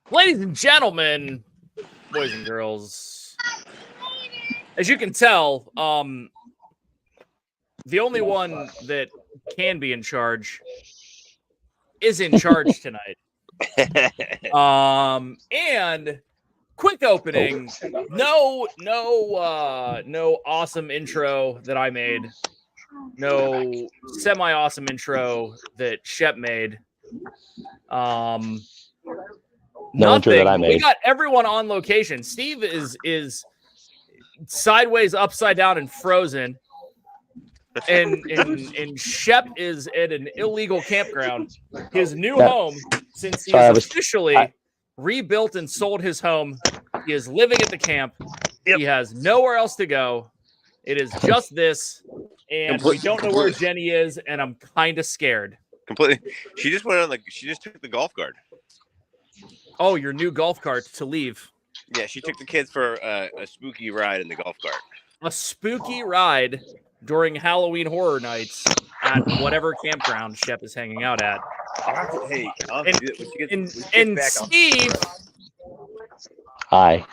Ladies and gentlemen, boys and girls, as you can tell, the only one that can be in charge is in charge tonight. And quick opening, no awesome intro that I made, no semi-awesome intro that Shep made. No intro that I made. We got everyone on location. Steve is sideways, upside down, and frozen. And Shep is at an illegal campground. His new home, since he has officially rebuilt and sold his home. He is living at the camp. Yep. He has nowhere else to go. It is just this, and we don't know where Jenny is, and I'm kind of scared. Completely. She just went on she just took the golf cart. Oh, your new golf cart to leave. Yeah, she took the kids for a spooky ride in the golf cart. A spooky ride during Halloween horror nights at whatever campground Shep is hanging out at. And Steve. Hi.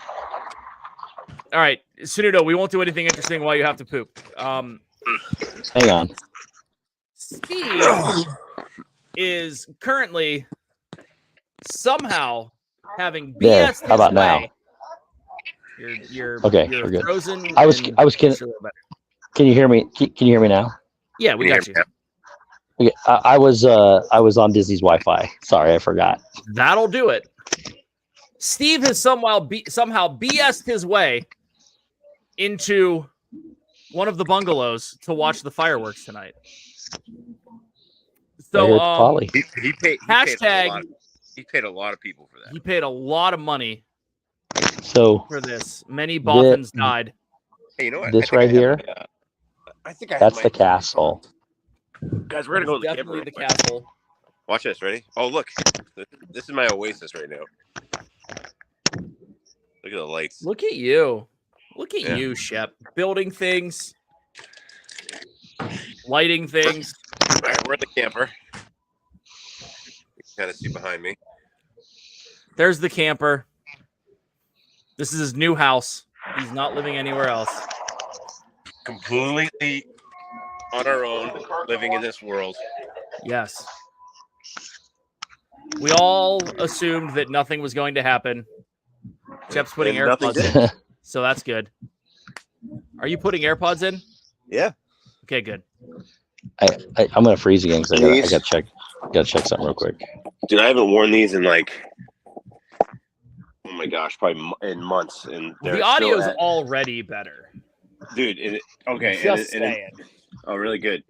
All right, Sunudo, we won't do anything interesting while you have to poop. Hang on. Steve is currently somehow having BS. There. How about now? You're okay. You're we're good. frozen. I was kidding. Can you hear me? Can you hear me now? Yeah, we got you. Okay. I was on Disney's Wi-Fi. Sorry, I forgot. That'll do it. Steve has somehow BS'd his way into one of the bungalows to watch the fireworks tonight. So he paid a lot of people for that. He paid a lot of money for this. Many Boffins died. Hey, you know what? This right here, that's the castle. Guys, we're going to go to the definitely the castle. Watch this. Ready? Oh, look. This is my oasis right now. Look at the lights. Look at you. Look at you, Shep. Building things. Lighting things. All right, we're at the camper. You can kind of see behind me. There's the camper. This is his new house. He's not living anywhere else. Completely on our own, living in this world. Yes. We all assumed that nothing was going to happen. Shep's putting AirPods in, so that's good. Are you putting AirPods in? Yeah. Okay, good. I'm gonna freeze again because I gotta check something real quick. Dude, I haven't worn these in oh my gosh, probably in months. And the audio is already better. Dude, okay. Just saying. Oh, really good.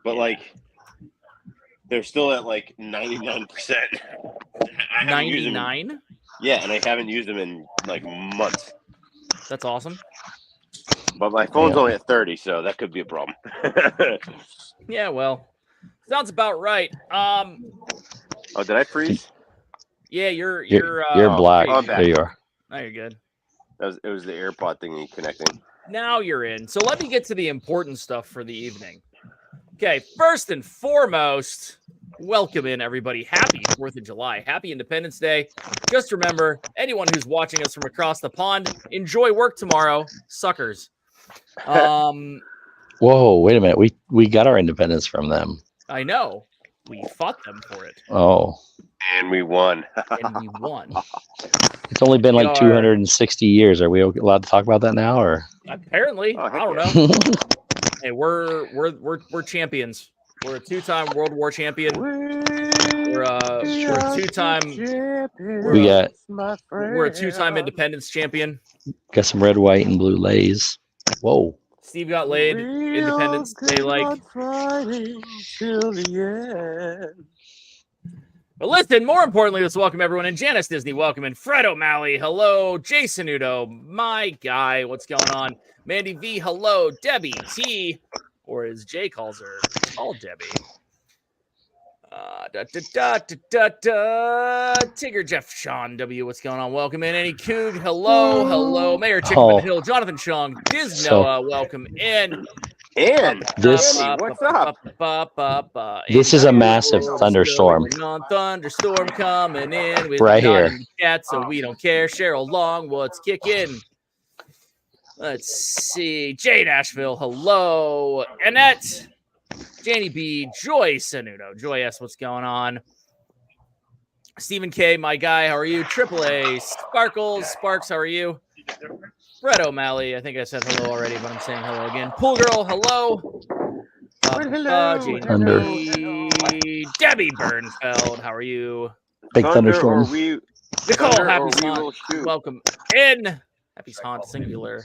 But they're still at 99%. 99? Yeah, and I haven't used them in months. That's awesome. But my phone's only at 30, so that could be a problem. Yeah, well, sounds about right. Oh, did I freeze? Yeah, you're black. Oh, there you are. Now you're good. It was the AirPod thingy connecting. Now you're in. So let me get to the important stuff for the evening. Okay, first and foremost, welcome in, everybody. Happy 4th of July. Happy Independence Day. Just remember, anyone who's watching us from across the pond, enjoy work tomorrow. Suckers. Whoa, wait a minute. We got our independence from them. I know. We fought them for it. Oh. And we won. It's only been 260 years. Are we allowed to talk about that now, or? Apparently. I don't know. Hey, we're champions. We're a 2-time World War champion. We're a 2-time. We're a 2-time independence champion. Got some red, white, and blue lays. Whoa. Steve got laid. Independence Day But listen, more importantly, let's welcome everyone. And Janice Disney, welcome. And Fred O'Malley, hello. Jason Udo, my guy, what's going on? Mandy V, hello. Debbie T, or as Jay calls her, call Debbie. Tigger Jeff Sean W, what's going on? Welcome in. Annie Coog, hello. Mayor Chickman Hill, Jonathan Shong, Diz Noah, welcome in. And this, what's up? This is a massive thunderstorm. Thunderstorm coming in with right here. In the chat, so we don't care. Cheryl Long, what's kicking? Let's see. Jade Asheville, hello. Annette, Janie B, Joy Sanudo, Joy S, what's going on? Stephen K, my guy, how are you? Triple A, Sparkles, Sparks, how are you? Fred O'Malley, I think I said hello already, but I'm saying hello again. Pool Girl, hello. Thunder. Debbie Bernfeld, how are you? Big thunderstorm. Nicole, happy haunt, welcome in. Happy haunt, singular.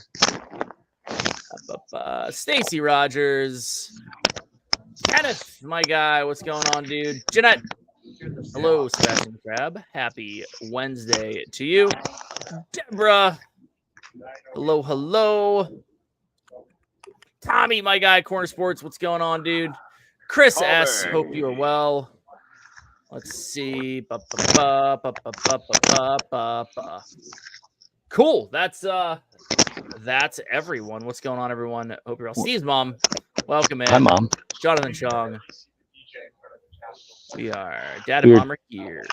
Stacy Rogers. Kenneth, my guy, what's going on, dude? Jeanette, hello, Sebastian Crab. Happy Wednesday to you. Deborah, hello. Tommy, my guy, Corner Sports, what's going on, dude? Chris S, hope you are well. Let's see. Cool. That's everyone. What's going on, everyone? Hope you're all. Steve's mom, welcome in. Hi, Mom. Jonathan Chong. We are. Dad and Mom are here.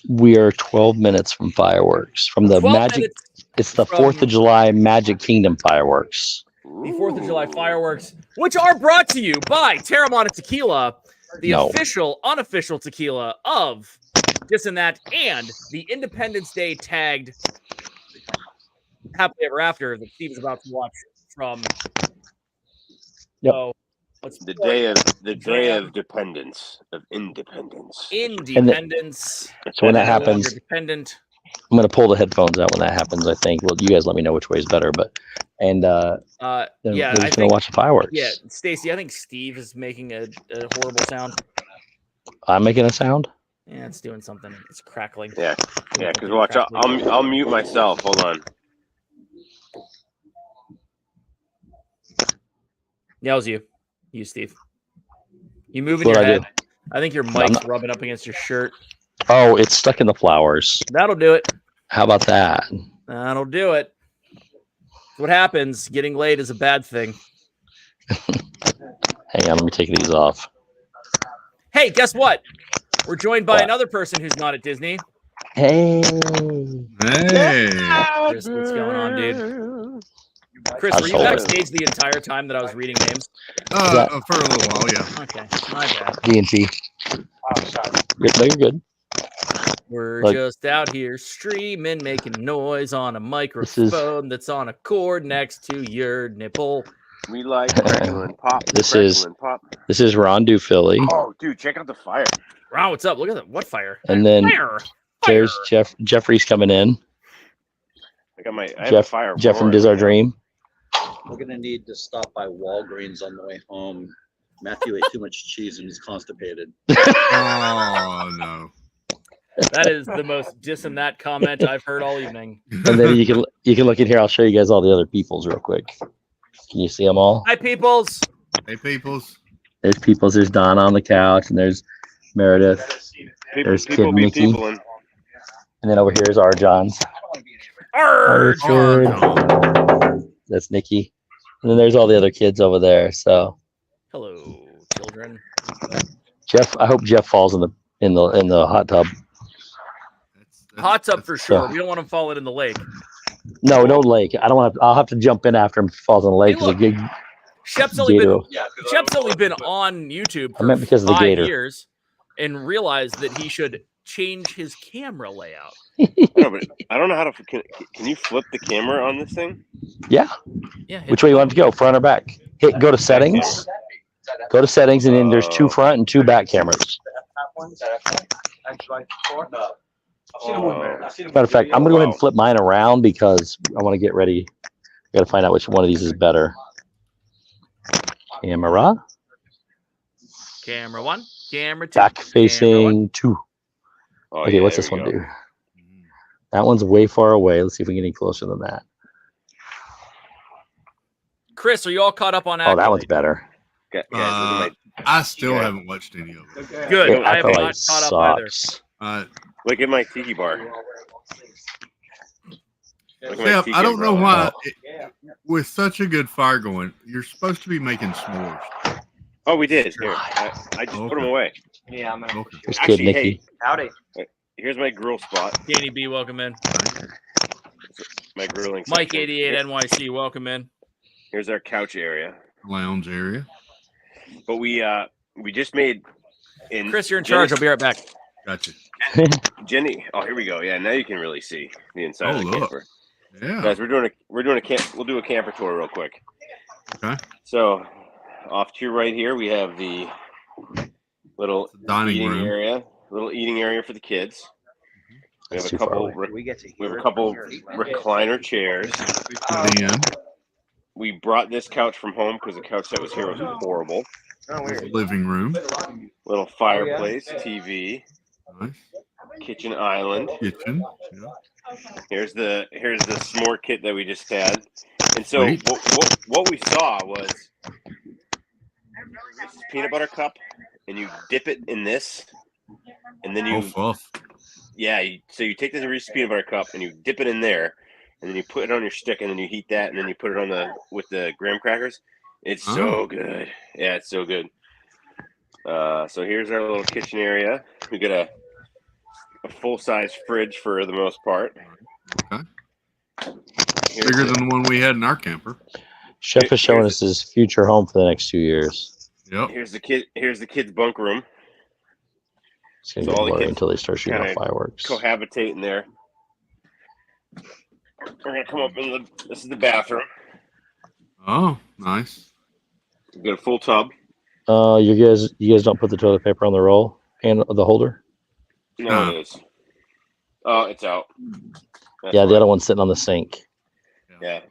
We are 12 minutes from fireworks. From the magic. It's the 4th of July Magic Kingdom fireworks. The 4th of July fireworks, which are brought to you by Terramana Tequila, the official, unofficial tequila of This and That, and the Independence Day tagged Happily Ever After that Steve is about to watch from. Yep. So, the day of independence. So when that happens, dependent. I'm gonna pull the headphones out when that happens. I think. Well, you guys let me know which way is better, but then we're just gonna watch the fireworks. Yeah, Stacy, I think Steve is making a horrible sound. I'm making a sound. Yeah, it's doing something. It's crackling. Yeah. Because watch, I'll mute myself. Hold on. Yeah, it was you, Steve. You moving your head? I think your mic's rubbing up against your shirt. Oh, it's stuck in the flowers. That'll do it. How about that? That'll do it. What happens? Getting late is a bad thing. Hang on, let me take these off. Hey, guess what? We're joined by another person who's not at Disney. Hey. Chris, what's going on, dude? Chris, were you backstage the entire time that I was reading names? For a little while, yeah. Okay, my bad. D&T. You're good. We're just out here streaming, making noise on a microphone that's on a cord next to your nipple. We like crackling pop. This is Rondu Philly. Oh, dude, check out the fire. Ron, what's up? Look at that. What fire? And then fire. There's Jeffrey's coming in. I have a fire. Jeff from Diz Our Dream. We're gonna need to stop by Walgreens on the way home. Matthew ate too much cheese and he's constipated. Oh no. That is the most dis and that comment I've heard all evening. And then you can look in here. I'll show you guys all the other peoples real quick. Can you see them all? Hi, peoples. Hey, peoples. There's peoples. There's Donna on the couch, and there's Meredith. There's Kid Mickey. And then over here is Arjon's. Arjon. That's Nikki. And then there's all the other kids over there. So. Hello, children. Jeff, I hope Jeff falls in the hot tub. Hot tub for sure. We don't want him falling in the lake. No lake. I don't want to. I'll have to jump in after him if he falls in the lake. Hey, look, Shep's only been on YouTube for 5 years and realized that he should change his camera layout. No, but I don't know how to. Can you flip the camera on this thing? Yeah. Which way you want it to go? Front or back? Go to settings. Go to settings, and then there's 2 front and 2 back cameras. Matter of fact, I'm gonna go ahead and flip mine around because I want to get ready. I got to find out which one of these is better. Camera 1, camera 2, back facing 2. Oh, Okay, yeah, what's there this we one go. do? That one's way far away. Let's see if we can get any closer than that. Chris, are you all caught up on Oh, that one's Acolyte? better. Guys, look at I still Yeah. haven't watched any of it. Good. It, I have Acolyte not caught up either. sucks. look at my tiki bar. Look at my Shep, tiki I don't know umbrella. why, with such a good fire going, you're supposed to be making s'mores. Oh, we did. Here, I just put them away. Yeah, I'm gonna. Okay. There's Kid Actually, Mickey. hey, Howdy. here's my grill spot. Danny B, welcome in. My grilling Mike section. 88 NYC, welcome in. Here's our couch area. Lounge area. But we just made. Chris, you're in charge. I'll be right back. Gotcha. Jenny. Oh, here we go. Yeah, now you can really see the inside of the look. camper. Yeah. Guys, we're doing a camp. We'll do a camper tour real quick. Okay. So, off to your right here, we have the little Dining eating room. area. Little eating area for the kids. We have That's a too far couple. away. We get to We have hear a it couple from here. recliner chairs. Den. We brought this couch from home because the couch that was here was horrible. Oh, weird. Living room. Little fireplace, TV, Nice. kitchen island. Kitchen. Yeah. Here's the s'more kit that we just had. And so Sweet. what we saw was Reese's peanut butter cup, and you dip it in this, and then you Fluff. so you take this Reese's peanut butter cup and you dip it in there, and then you put it on your stick, and then you heat that, and then you put it on with the graham crackers. It's so good. Yeah, it's so good. So here's our little kitchen area. We got a full-size fridge for the most part. Okay. Here's Bigger than the one we had in our camper. Chef is showing us his future home for the next 2 years. Yep. Here's the kids' bunk room. It's gonna So get all the blurry kids until they start shooting off kinda fireworks. Cohabitate in there. We're gonna come up in this is the bathroom. Oh, nice. We've got a full tub. You guys don't put the toilet paper on the roll and the holder? No, it is. Oh, it's out. That's Yeah, the fine. other one's sitting on the sink. Yeah.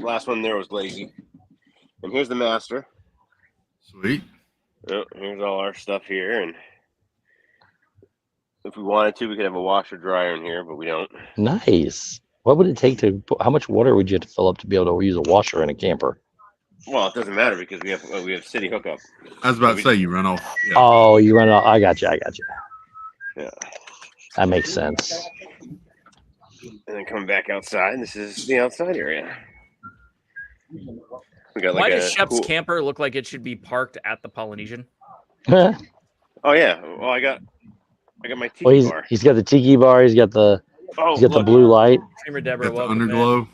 Last one there was lazy. And here's the master. Sweet. Yep, here's all our stuff here, and if we wanted to, we could have a washer dryer in here, but we don't. Nice. What would it take to? How much water would you have to fill up to be able to use a washer in a camper? Well, it doesn't matter because we have city hookup. I was about to say you run off. Yeah. Oh, you run out. I got you. Yeah. That makes sense. And then coming back outside, this is the outside area. We got Why like does a Shep's cool- camper look like it should be parked at the Polynesian? Oh yeah. Well, I got my tiki Well, bar. he's got the tiki bar. He's got the the look. blue light. Streamer Deborah, Got the welcome in. underglow.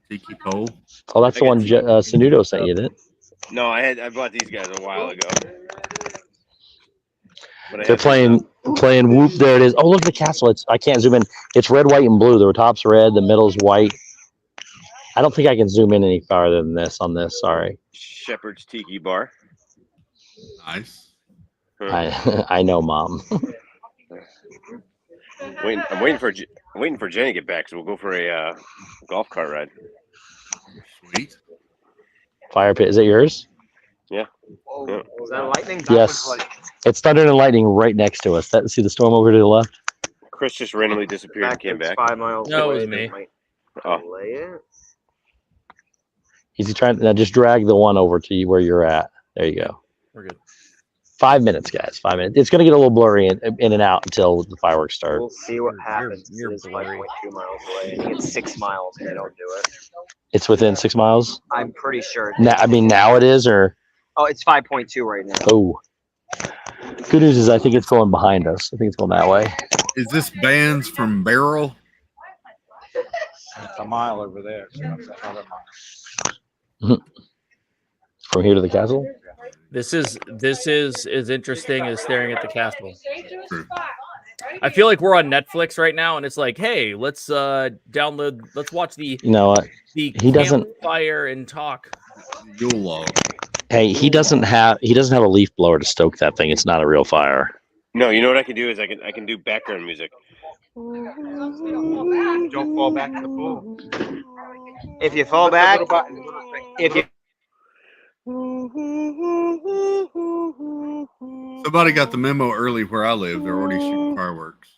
Tiki pole. Oh, that's the I got one tiki. Sanudo sent you, didn't it? No, I bought these guys a while ago. But I They're have playing Whoop. There it is. Oh, look at the castle. I can't zoom in. It's red, white, and blue. The top's red. The middle's white. I don't think I can zoom in any farther than this on this. Sorry. Shepherd's Tiki Bar. Nice. I know, Mom. I'm waiting for Jenny to get back, so we'll go for a golf cart ride. Sweet. Fire pit. Is it yours? Yeah. Was that lightning? Yes. It's thunder and lightning right next to us. See the storm over to the left? Chris just randomly disappeared and came back. 5 miles No, it away. was They me. might Oh. delay it. Is he trying? Now just drag the one over to you where you're at. There you go. We're good. 5 minutes, guys. 5 minutes. It's going to get a little blurry in and out until the fireworks start. We'll see what happens. you're It is blurry. 5.2 miles away. I think it's 6 miles if they don't do it. It's within 6 miles. I'm pretty sure. Now, I mean, now it is, or Oh, it's 5.2 right now. oh. Good news is I think it's going behind us. I think it's going that way. Is this bands from Barrel? It's a mile over there. So that's another mile. From here to the castle. This is as interesting as staring at the castle. True. I feel like we're on Netflix right now, and it's like, hey, let's download. Let's watch the You know what? He doesn't- fire and talk. You'll love. Hey, he doesn't have a leaf blower to stoke that thing. It's not a real fire. No, you know what I can do is I can do background music. Don't fall back in the pool. If you fall back, if you Somebody got the memo early where I live. They're already shooting fireworks.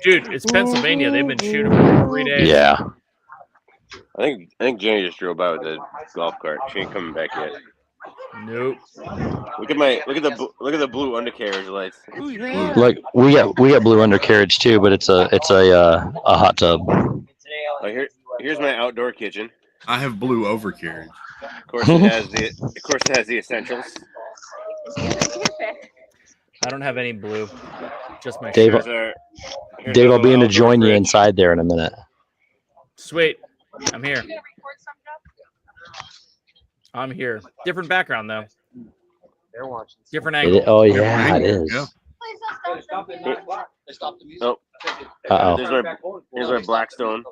Dude, it's Pennsylvania. They've been shooting for 3 days. Yeah. I think Jenny just drove by with the golf cart. She ain't coming back yet. Nope. Look at the blue undercarriage lights. Ooh, yeah. Like we got blue undercarriage too, but it's a hot tub. Oh, here's my outdoor kitchen. I have blue overcarriage. Of course, it has the essentials. I don't have any blue. Just my Dave, shirt. Dave, I'll be in to join you inside there in a minute. Sweet. I'm here. I'm here. Different background though. They're watching. Different angle. Oh yeah, it is. Yeah. Oh. Here's my Blackstone.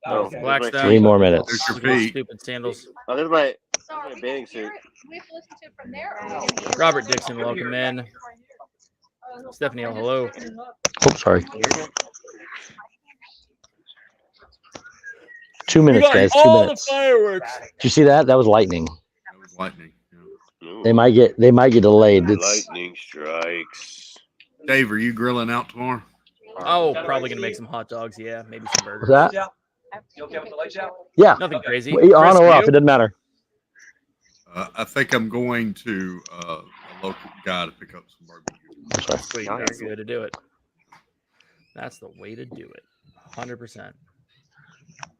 Oh, Blackstone. 3 more minutes. There's your Look at those feet. stupid sandals. Oh, there's my bathing suit. Robert Dixon, welcome in. Stephanie, hello. Oh, sorry. 2 We minutes, got guys. 2 all minutes. the fireworks. Did you see that? That was lightning. That was lightning. Yeah. Ooh, They might get delayed. It's, lightning strikes. Dave, are you grilling out tomorrow? Oh, probably gonna make some hot dogs. Yeah, maybe some burgers. what's that? You okay with the lights out? Yeah. Nothing crazy. On Chris, or off, you? it doesn't matter. I think I'm going to a local guy to pick up some barbecue. Sorry. Sweet. No, That's the you're way to do it. That's the way to do it. 100%.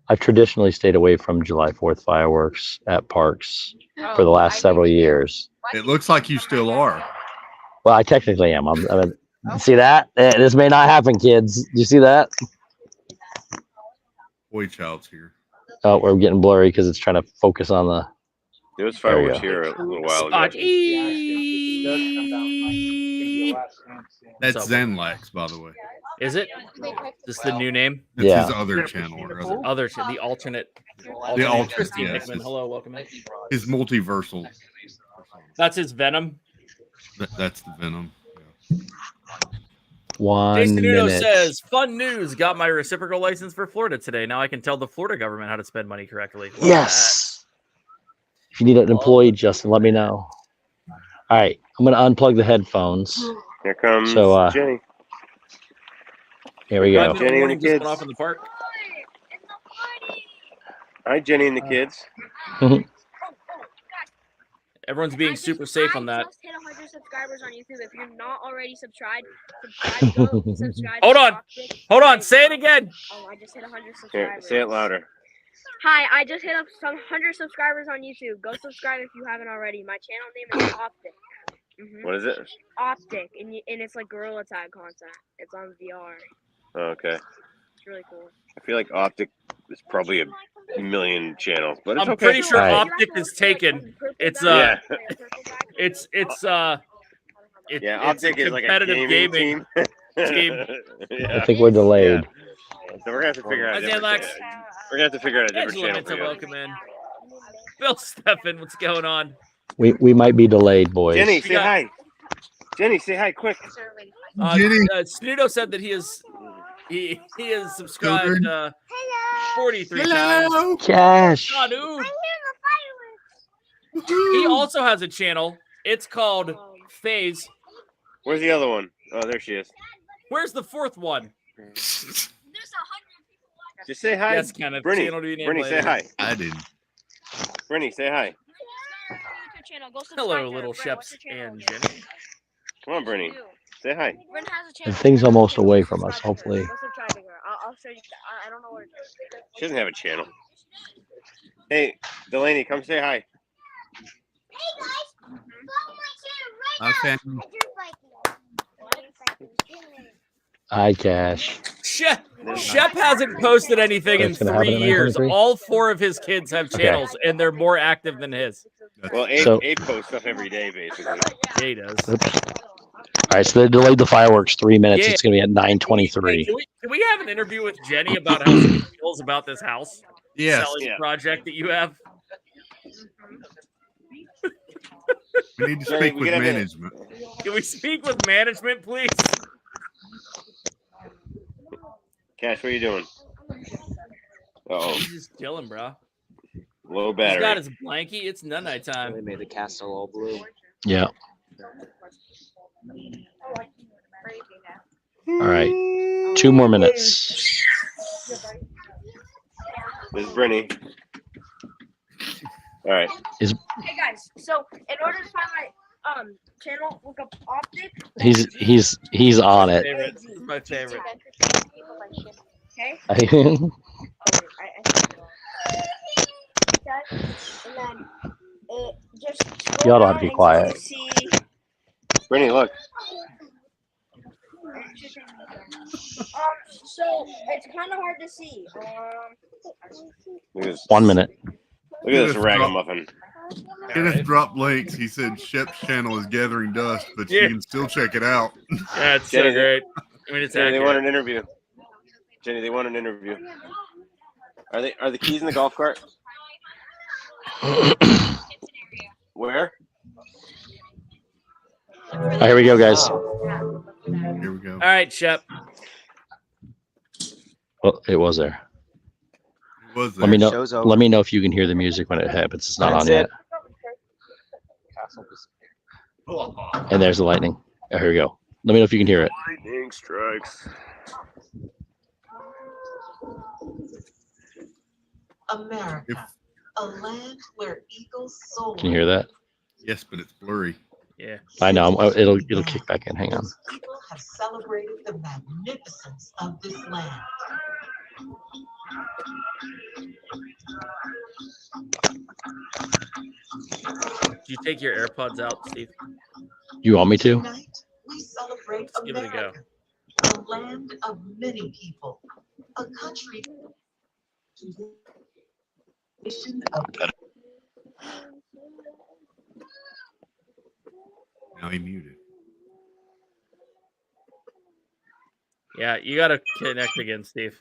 I've traditionally stayed away from July 4th fireworks at parks for the last several years. It looks like you still are. Well, I technically am. See that? This may not happen, kids. Do you see that? Boy child's here. Oh, we're getting blurry because it's trying to focus on the. There was There you fireworks go. here a little while ago. Spot That's What's up? Zenlax, by the way. Is it? Is this the new name? That's Yeah. his other channel. Or The alternate. alternate, Christine yes, Hickman. it's- Hello, welcome in. his multiversal. That's his Venom. That's the Venom. 1 Jason Uno minute. says, "Fun news! Got my reciprocal license for Florida today. Now I can tell the Florida government how to spend money correctly." Love Yes. If you need an employee, Justin, let me know. All right, I'm gonna unplug the headphones. Here comes So, Jenny. Here we that. go. 5 minute Jenny and warning the just went kids. off in the park. Hi, Jenny and the kids. Everyone's being super safe on that. I just hit 100 subscribers on YouTube. If you're not already subscribed, go subscribe. Hold to on. Optic. Hold on, say it again. Oh, I just hit 100 Here, subscribers. say it louder. Hi, I just hit up some 100 subscribers on YouTube. Go subscribe if you haven't already. My channel name is Optic. What is it? Optic, and it's like Gorilla Tag content. It's on VR. Oh, okay. It's really cool. I feel like Optic is probably a million channels, but it's I'm okay. pretty sure All right. Optic is taken. It's Yeah. it's Yeah, it's Optic is like a competitive gaming team. Game. Yeah. I think we're delayed. So we're gonna have to figure out. Hi, Zanlax. We're gonna have to figure out a different Angela channel for Minta, you. welcome in. Bill Steffen, what's going on? We might be delayed, boys. Jenny, We say got- hi. Jenny, say hi, quick. Jenny. Snudo said that he is subscribed Children. 43 times. Hello. Cash. Sanu. He also has a channel. It's called Phase. Where's the other one? Oh, there she is. Where's the fourth one? Just say hi. Yes, Kenneth. Brittany, Channel to be named Brittany, say later. hi. I didn't. Brittany, say hi. Hello, little Sheps and Jenny. Come on, Brittany. Say hi. The thing's almost away from us, hopefully. I'll show you. I don't know where it is. She doesn't have a channel. Hey, Delaney, come say hi. I found Hi, Cash. Shep hasn't posted anything in That's gonna happen 3 in years. 2023? All 4 of his kids have Okay. channels, and they're more active than his. Well, Abe, So- Abe posts stuff every day, basically. Yeah, he does. Oops. All right, so they delayed the fireworks 3 minutes. Yeah. It's gonna be at Hey, 9:23. can we have an interview with Jenny about how she feels about this house yes. selling Yeah. project that you have? We need to Jenny, speak we with can have a- management. Can we speak with management, please? Cash, what are you doing? Uh-oh. He's just chilling, bro. Low He's battery. got his blankie. It's night They time. made the castle all blue. Yeah. All right. 2 more minutes. This is Brittany. All right. Hey guys, so in order to find my channel, look up Optic. He's on it. Favorite. This is my favorite. Okay. You And then it just scroll Y'all don't down have to be until quiet. you see. Brittany, look. So it's kind of hard to see. Look at this. 1 minute. Look at this ragamuffin. Kenneth dropped links. He said Shep's channel is gathering dust, but Yeah. you can still check it out. Yeah, it's so Jenny, great. I mean, it's Jenny, they want accurate. an interview. Jenny, they want an interview. Are the keys in the golf cart? Where? Here we go, guys. Here we go. All right, Shep. Well, it was there. It was Let me there. know. Show's over. Let me know if you can hear the music when it happens. It's not That's on yet. it. Castle disappeared. And there's the lightning. Oh, here we go. Let me know if you can hear it. Lightning strikes. America, If- a land where eagles soar. Can you hear that? Yes, but it's blurry. Yeah. I know. It'll kick back in. Hang on. People have celebrated the magnificence of this land. Did you take your AirPods out, Steve? You want me to? Tonight, we celebrate Let's give it a go. America, a land of many people, a country of Now he muted. Yeah, you got to connect again, Steve.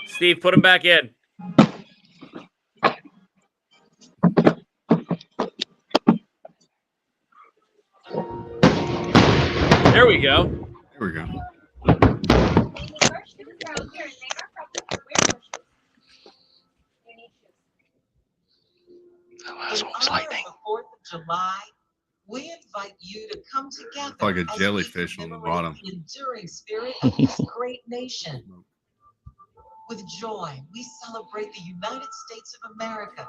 Steve, put him back in. There we go. There we go. That last In one was honor of lightning. the 4th of July, we invite you to come together. Like a as we jellyfish on the commemorate bottom. The enduring spirit of this great nation. With joy, we celebrate the United States of America,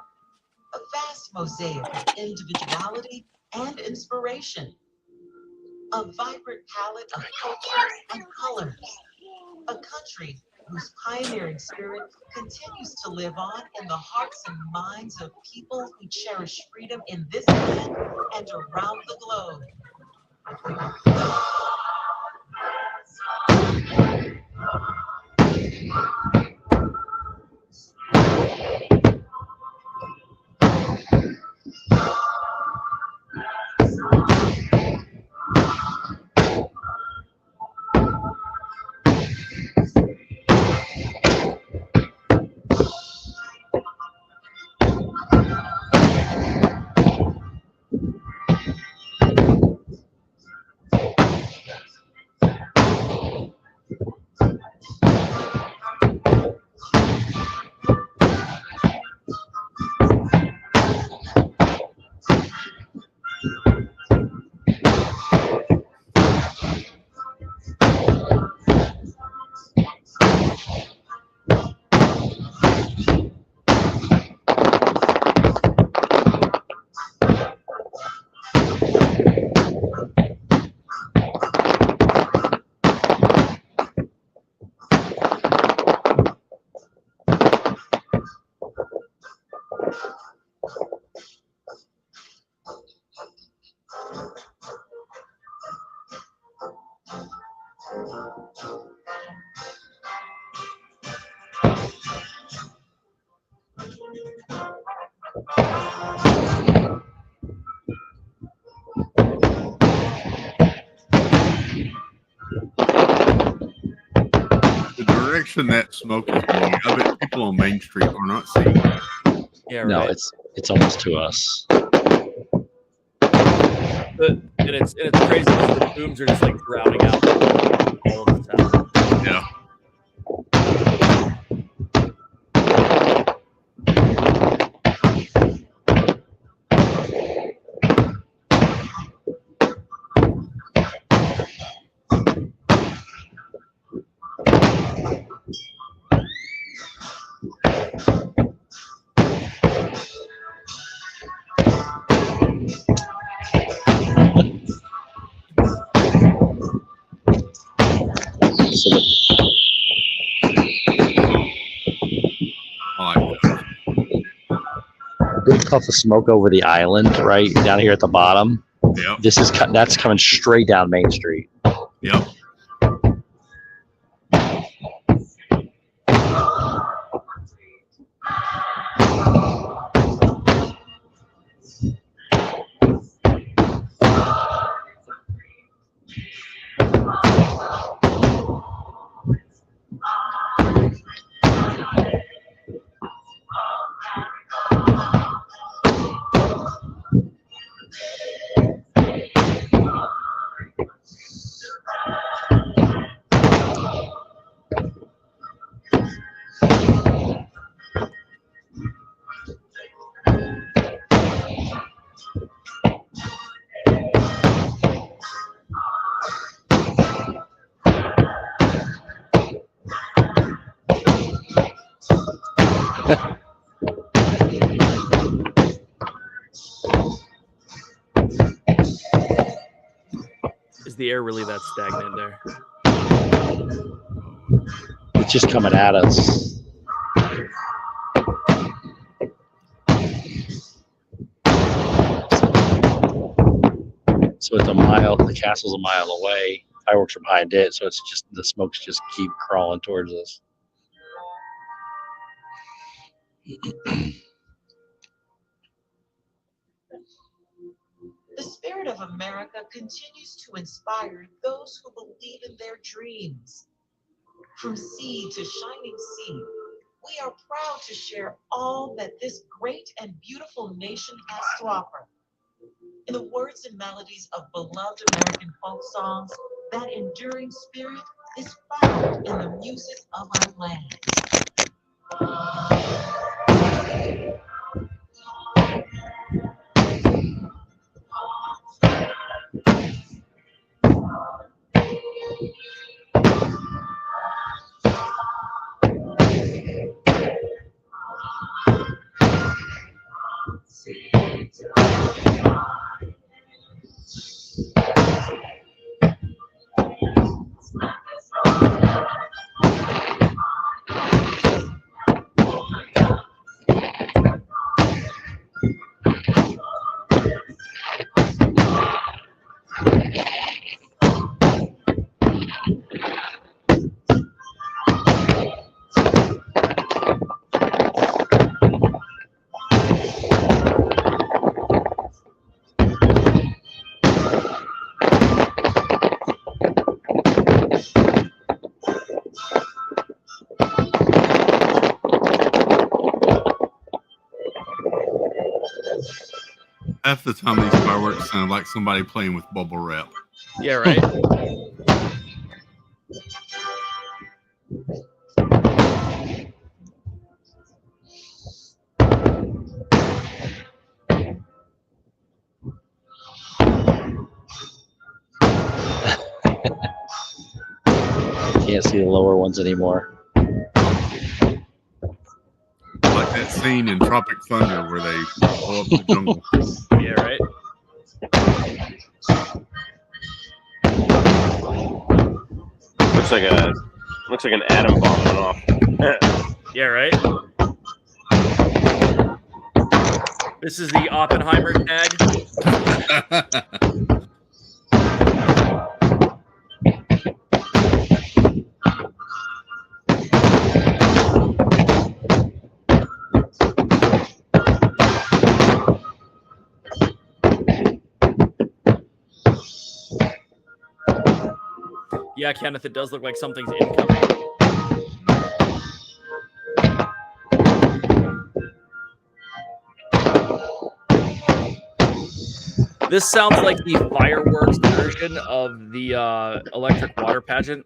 a vast mosaic of individuality and inspiration, a vibrant palette of cultures and colors, a country whose pioneering spirit continues to live on in the hearts and minds of people who cherish freedom in this land and around the globe. The direction that smoke is blowing, I bet people on Main Street are not seeing it. Yeah, No, right. it's It's almost to us. And it's crazy because the booms are just like drowning out all of the sound. Yeah. So I like that. big puff of smoke over the island, right down here at the bottom. Yep. That's coming straight down Main Street. Yep. Is the air really that stagnant there? It's just coming at us. So it's a mile. The castle's a mile away. Fireworks are behind it, so it's just the smokes just keep crawling towards us. The spirit of America continues to inspire those who believe in their dreams. From sea to shining sea, we are proud to share all that this great and beautiful nation has to offer. In the words and melodies of beloved American folk songs, that enduring spirit is found in the music of our land. Half the time these fireworks sound like somebody playing with bubble wrap. Yeah, right. Can't see the lower ones anymore. Like that scene in Tropic Thunder where they blow up the jungle. Yeah, right. Looks like an atom bomb went off. Yeah, right. This is the Oppenheimer tag. Yeah, Kenneth, it does look like something's incoming. This sounds like the fireworks version of the electric water pageant.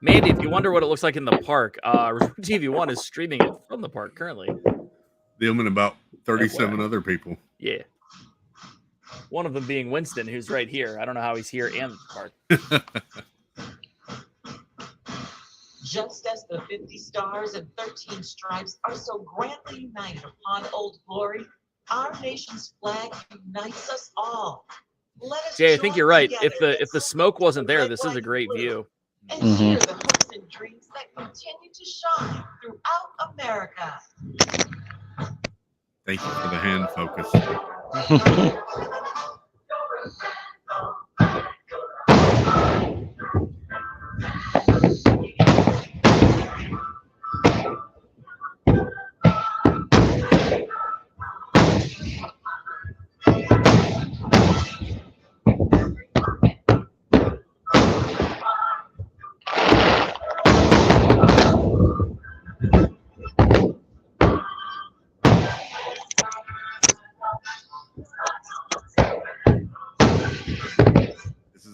Mandy, if you wonder what it looks like in the park, TV1 is streaming it from the park currently. Them and about 37 other people. Yeah. One of them being Winston, who's right here. I don't know how he's here and at the park. Just as the 50 stars and 13 stripes are so grandly united upon Old Glory, our nation's flag unites us all. Let us Jay, I think join you're right. together If the smoke wasn't there, this is a great view. and share the hopes and dreams that continue to shine throughout America. Thank you for the hand focus.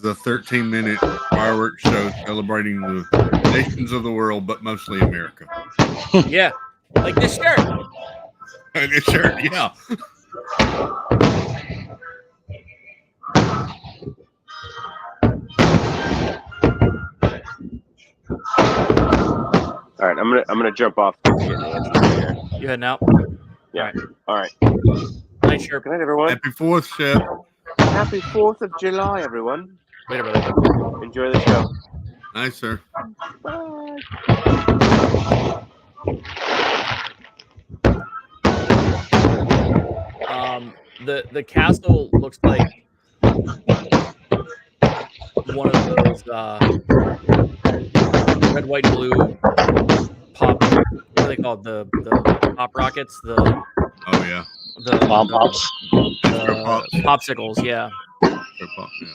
A 13-minute fireworks show celebrating the nations of the world, but mostly America. Yeah, like this shirt. This shirt, yeah. All right, I'm gonna jump off. You heading out? Yeah. All right. Nice shirt. Good night, everyone. Happy 4th, Shep. Happy 4th of July, everyone. Later, brother. Enjoy the show. Nice, sir. Bye. The castle looks like one of those red, white, blue pop. What are they called? The pop rockets. The Bomb pops. Popsicles. Yeah. Pop, yeah.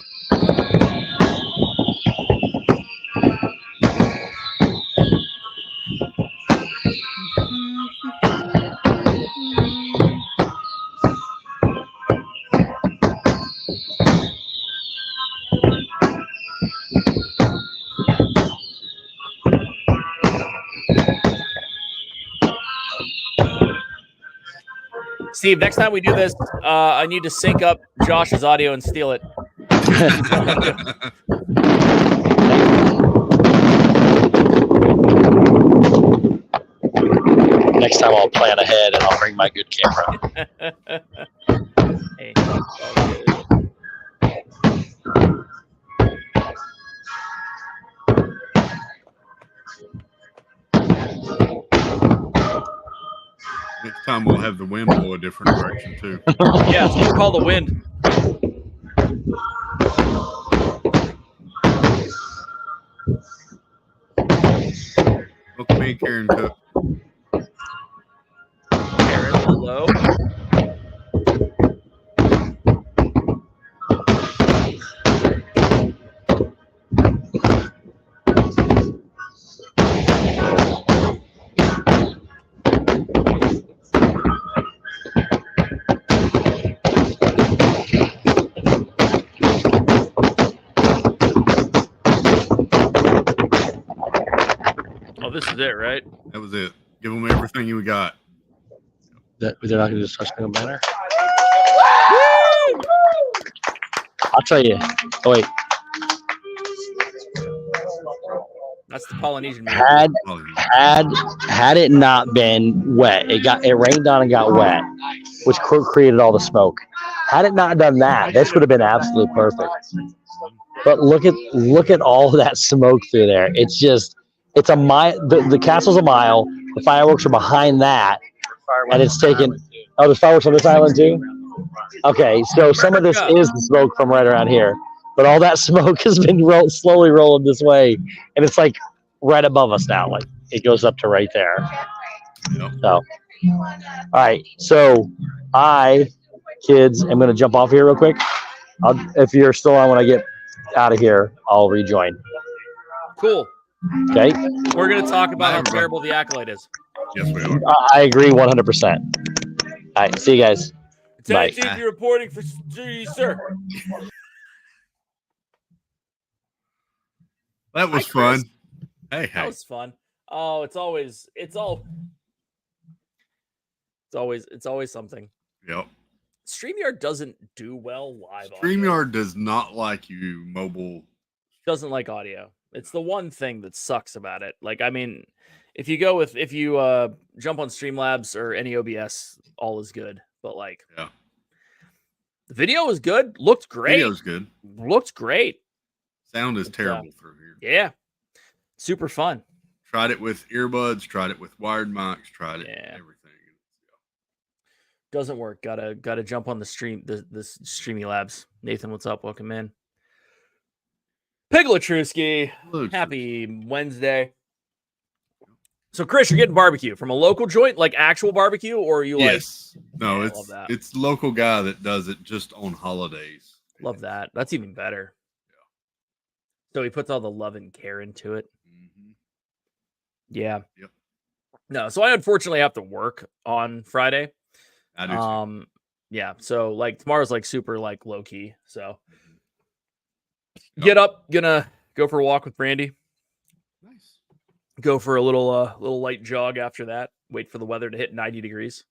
Steve, next time we do this, I need to sync up Josh's audio and steal it. Next time I'll plan ahead and I'll bring my good camera. Hey, Next time we'll have the wind blow a different direction too. Yeah, it's what we call the wind. Look at me, Karen Cook. Karen, hello. Oh, this is it, right? That was it. Give them everything you got. They're not going to just touch the banner? I'll tell you. Oh, wait. That's the Polynesian music. Had it not been wet, it rained on and got wet, which created all the smoke. Had it not done that, this would have been absolutely perfect. But look at all that smoke through there. It's a mile. The castle's a mile. The fireworks are behind that, and it's taken. Oh, there's fireworks on this island too. Okay, so some of this is the smoke from right around here, but all that smoke has been slowly rolling this way, and it's like right above us now. Like it goes up to right there. Yep. So, all right. So, kids, I'm gonna jump off here real quick. If you're still on when I get out of here, I'll rejoin. Cool. Okay. We're going to talk about Bye, how everybody. terrible the Acolyte is. Yes, we are. I agree 100%. All right. See you guys. Bye. Lieutenant Chief, you're reporting for duty, sir. That was Hi, Chris. fun. Hey, That hey. was fun. Oh, it's always something. Yep. StreamYard doesn't do well live audio. StreamYard does not like you mobile. Doesn't like audio. It's the one thing that sucks about it. Like, I mean, if you jump on Streamlabs or any OBS, all is good. But like, Yeah. the video was good. Looked great. Video's good. Looked great. Sound is terrible through here. Yeah. Super fun. Tried it with earbuds, tried it with wired mics, tried it Yeah. everything. Doesn't work. Gotta jump on the stream. The Streamy Labs. Nathan, what's up? Welcome in. Piglatrewski. Happy Wednesday. So, Chris, you're getting barbecue from a local joint, like actual barbecue, or are you Yes. No, Yeah, I love that. it's local guy that does it just on holidays. Love that. That's even better. Yeah. So he puts all the love and care into it. Yeah. Yep. No, so I unfortunately have to work on Friday. I do too. Yeah. So like tomorrow's like super like low key. So Yep. get up, gonna go for a walk with Brandy. Nice. Go for a little light jog after that. Wait for the weather to hit 90 degrees.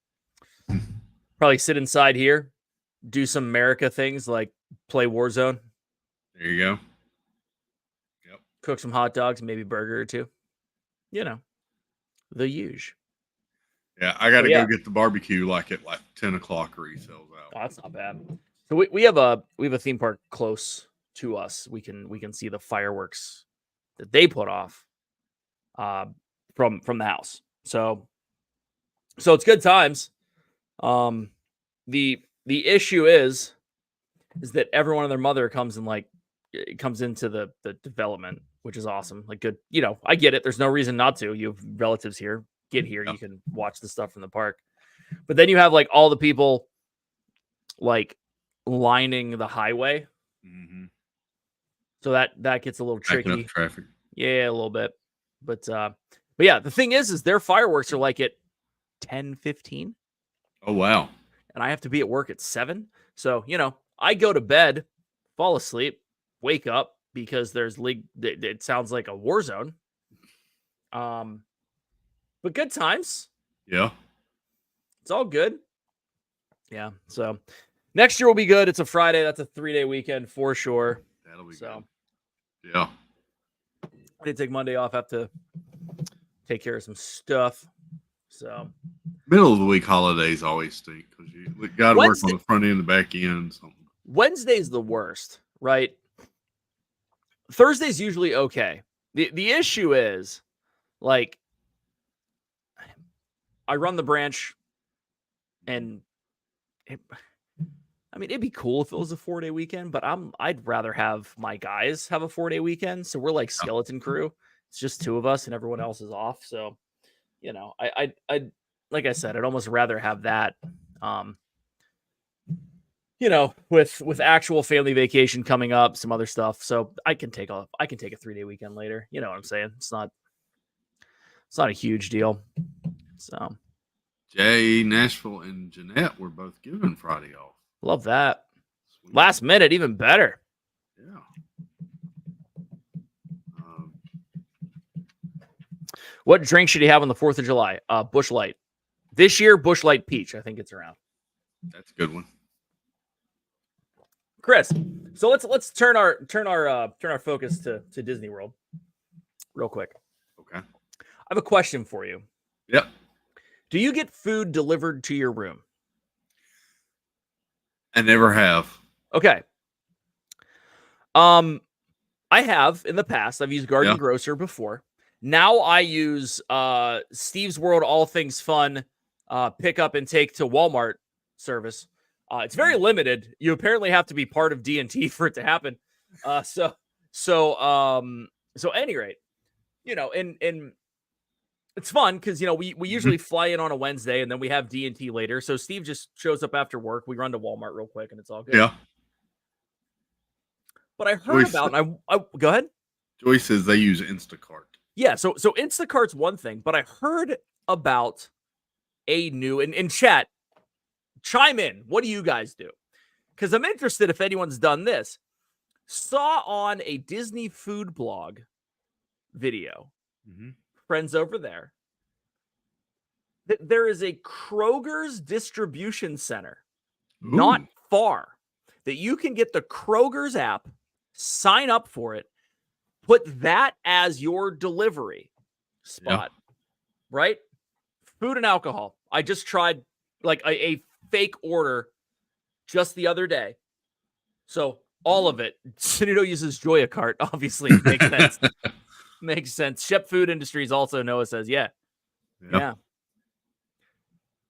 Probably sit inside here, do some America things like play Warzone, There you go. Yep. cook some hot dogs, maybe a burger or two. You know, the huge. Yeah, I got to yeah. go get the barbecue like at 10 o'clock resells out. Oh, that's not bad. So we have a theme park close to us. We can see the fireworks that they put off from the house. So it's good times. The issue is that everyone and their mother comes into the development, which is awesome. Like good, I get it. There's no reason not to. You have relatives here. Get here, Yep. you can watch the stuff from the park. But then you have like all the people like lining the highway. Mm-hmm. So that gets a little Backing tricky. up traffic. Yeah, a little bit. But yeah, the thing is their fireworks are like at 10:15. Oh, wow. And I have to be at work at 7. So, I go to bed, fall asleep, wake up because there's it sounds like a war zone. But good times. Yeah. It's all good. Yeah. So next year will be good. It's a Friday. That's a 3-day weekend for sure. That'll be So good. Yeah. I did take Monday off. I have to take care of some stuff. So Middle of the week holidays always stink because you got to work on the front end, the back end. Something. Wednesday's the worst, right? Thursday's usually okay. The issue is like I run the branch and it'd be cool if it was a 4-day weekend, but I'd rather have my guys have a 4-day weekend. So we're like skeleton crew. It's just 2 of us and everyone else is off. So, I like I said, I'd almost rather have that, with actual family vacation coming up, some other stuff. So I can take a 3-day weekend later. You know what I'm saying? It's not a huge deal. So Jay, Nashville, and Jeanette were both given Friday off. love that. Sweet. Last minute, even better. Yeah. What drink should he have on the 4th of July? Busch Light. This year, Busch Light Peach. I think it's around. That's a good one. Chris, so let's turn our focus to Disney World real quick. Okay. I have a question for you. Yep. Do you get food delivered to your room? I never have. Okay. I have in the past. I've used Garden Yeah. Grocer before. Now I use Stevesworld All Things Fun pick up and take to Walmart service. It's very limited. You apparently have to be part of D&T for it to happen. So at any rate, and it's fun because we usually fly in on a Wednesday and then we have D&T later. So Steve just shows up after work. We run to Walmart real quick and it's all good. Yeah. But I heard about, and I go ahead. Joyce says they use Instacart. Yeah, so Instacart's one thing, but I heard about a new in chat. Chime in. What do you guys do? Because I'm interested if anyone's done this. Saw on a Disney food blog video, friends over there, that there is a Kroger's distribution center not far that you can get the Kroger's app, sign up for it, put that as your delivery spot, right? Food and alcohol. I just tried like a fake order just the other day. So all of it. Sunito uses Joya Cart, obviously. Makes sense. Makes sense. Shep Food Industries also, Noah says, yeah.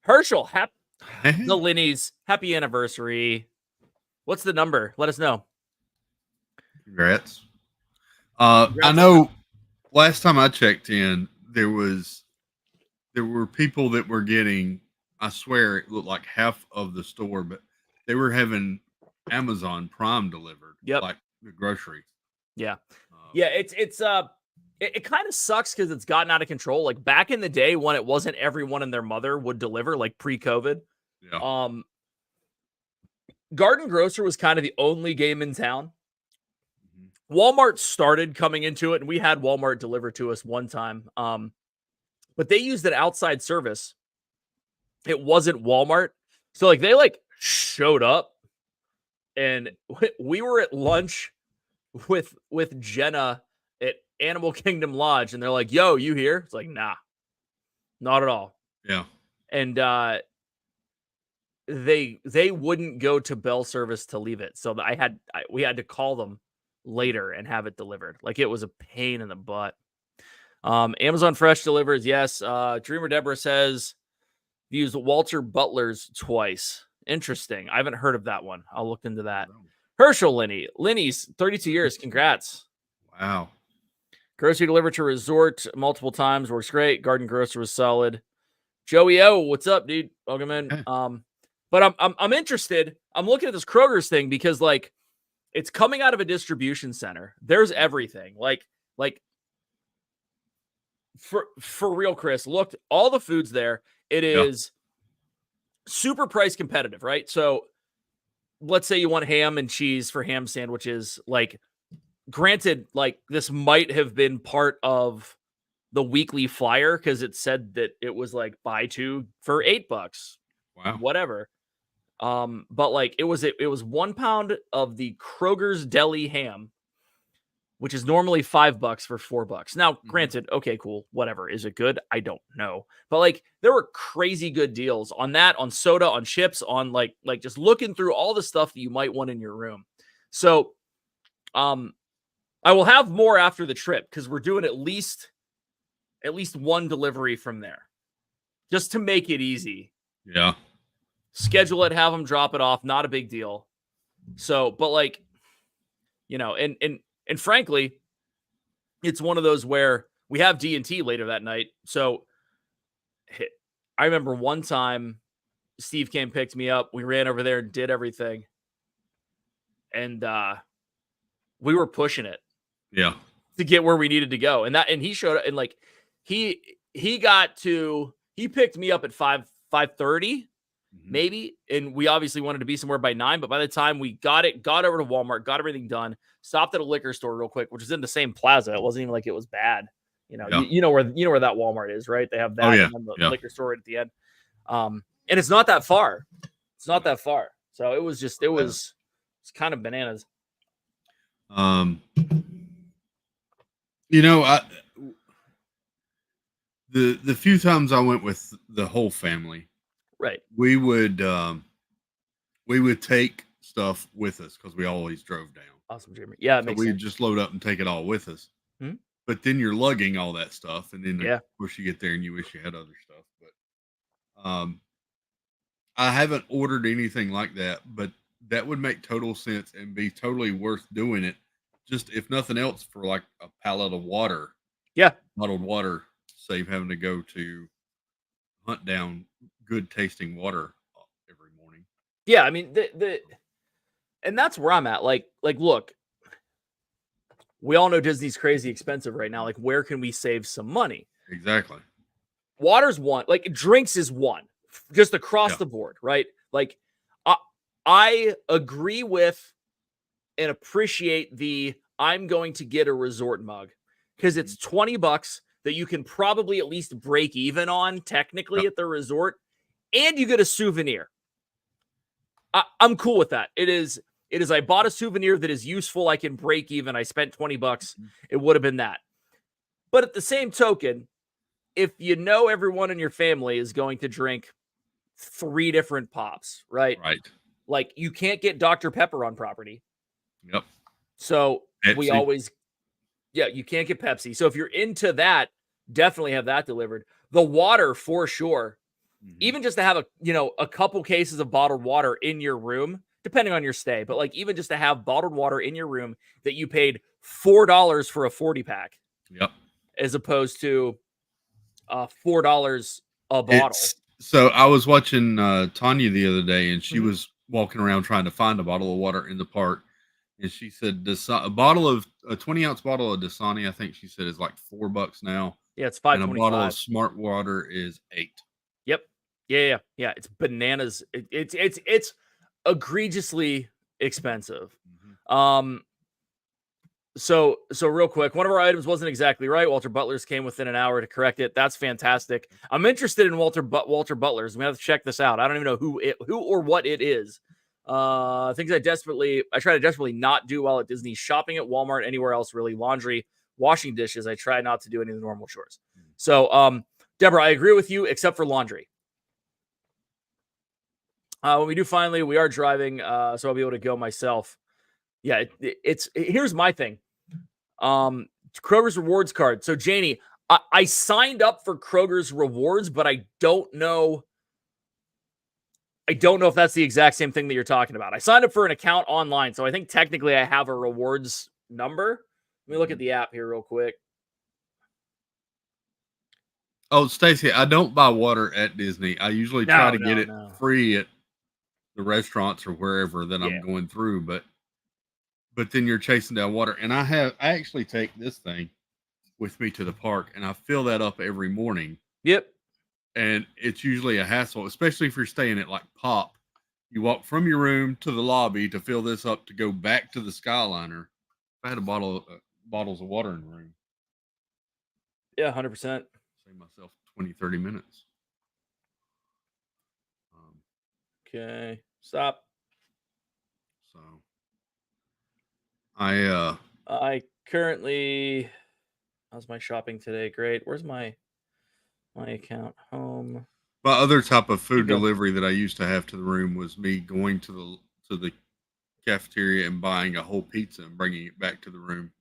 Herschel, the Linnies, happy anniversary. What's the number? Let us know. Congrats. I know last time I checked in, there were people that were getting, I swear it looked like half of the store, but they were having Amazon Prime delivered. Yep. Like the grocery. Yeah. It kind of sucks because it's gotten out of control. Like back in the day when it wasn't everyone and their mother would deliver, like pre-COVID. Yeah. Garden Grocer was kind of the only game in town. Walmart started coming into it, and we had Walmart deliver to us one time. But they used an outside service. It wasn't Walmart. So like they like showed up, and we were at lunch with Jenna at Animal Kingdom Lodge, and they're like, yo, you here? It's like, nah, not at all. Yeah. And they wouldn't go to bell service to leave it. So we had to call them later and have it delivered. Like it was a pain in the butt. Amazon Fresh delivers, yes. Dreamer Deborah says used Walter Butler's twice. Interesting. I haven't heard of that one. I'll look into that. Herschel Linny's 32 years. Congrats. Wow. Grocery delivered to resort multiple times. Works great. Garden Grocer was solid. Joey O, what's up, dude? Welcome in. But I'm interested. I'm looking at this Kroger's thing because like it's coming out of a distribution center. There's everything. Like for real, Chris, looked all the food's there. It is super price competitive, right? So let's say you want ham and cheese for ham sandwiches. Like, granted, like this might have been part of the weekly flyer because it said that it was like buy two for $8. Wow. Whatever. But like it was 1 pound of the Kroger's deli ham, which is normally $5 for $4. Now, granted, okay, cool, whatever. Is it good? I don't know. But like there were crazy good deals on that, on soda, on chips, on like just looking through all the stuff that you might want in your room. So I will have more after the trip because we're doing at least one delivery from there. Just to make it easy. Yeah. Schedule it, have them drop it off, not a big deal. So, but like, you know, and frankly, it's one of those where we have D&T later that night. So I remember one time Steve came, picked me up. We ran over there and did everything. And we were pushing it. Yeah. To get where we needed to go. And he showed up and like he picked me up at 5:30 maybe. And we obviously wanted to be somewhere by 9, but by the time we got over to Walmart, got everything done, stopped at a liquor store real quick, which is in the same plaza. It wasn't even like it was bad. You know, you know where that Walmart is, right? They have that and then the liquor store right at the end. And it's not that far. It's not that far. So it was it's kind of bananas. You know, the few times I went with the whole family, right? We would take stuff with us because we always drove down. Awesome, Jeremy. Yeah, so we just load up and take it all with us. But then you're lugging all that stuff, and then of course you get there and you wish you had other stuff. But I haven't ordered anything like that, but that would make total sense and be totally worth doing it. Just if nothing else, for like a pallet of water. Yeah. Bottled water. Save having to go to hunt down good tasting water every morning. Yeah. I mean, and that's where I'm at. Like, look, we all know Disney's crazy expensive right now. Like, where can we save some money? Exactly. Water's one. Like, drinks is one. Just across the board, right? Like, I agree with and appreciate the I'm going to get a resort mug because it's $20 that you can probably at least break even on technically at the resort, and you get a souvenir. I'm cool with that. It is I bought a souvenir that is useful. I can break even. I spent $20. It would have been that. But at the same token, if you know everyone in your family is going to drink 3 different pops, right? Right. Like, you can't get Dr. Pepper on property. Yep. So Pepsi. we always, you can't get Pepsi. So if you're into that, definitely have that delivered. The water for sure. Even just to have a couple cases of bottled water in your room, depending on your stay, but like even just to have bottled water in your room that you paid $4 for a 40 pack. Yep. As opposed to $4 a bottle. So I was watching Tanya the other day, and she was walking around trying to find a bottle of water in the park, and she said a 20-ounce bottle of Dasani, I think she said, is like $4 now. Yeah, it's $5.25. And a bottle of Smart Water is $8. Yep. Yeah. It's bananas. It's egregiously expensive. So real quick, one of our items wasn't exactly right. Walter Butler's came within an hour to correct it. That's fantastic. I'm interested in Walter Butler's. We have to check this out. I don't even know who or what it is. Things I try to desperately not do while at Disney: shopping at Walmart, anywhere else really, laundry, washing dishes. I try not to do any of the normal chores. So, Deborah, I agree with you, except for laundry. When we do finally, we are driving, so I'll be able to go myself. Yeah, here's my thing. Kroger's rewards card. So Janie, I signed up for Kroger's rewards, but I don't know if that's the exact same thing that you're talking about. I signed up for an account online, so I think technically I have a rewards number. Let me look at the app here real quick. Oh, Stacy, I don't buy water at Disney. I usually try to get it free at the restaurants or wherever that I'm going through, but then you're chasing down water. And I actually take this thing with me to the park, and I fill that up every morning. Yep. And it's usually a hassle, especially if you're staying at like Pop. You walk from your room to the lobby to fill this up to go back to the Skyliner. I had a bottles of water in the room. Yeah, 100%. Save myself 20, 30 minutes. Okay, stop. So I currently, how's my shopping today? Great. Where's my account? Home. My other type of food delivery that I used to have to the room was me going to the cafeteria and buying a whole pizza and bringing it back to the room.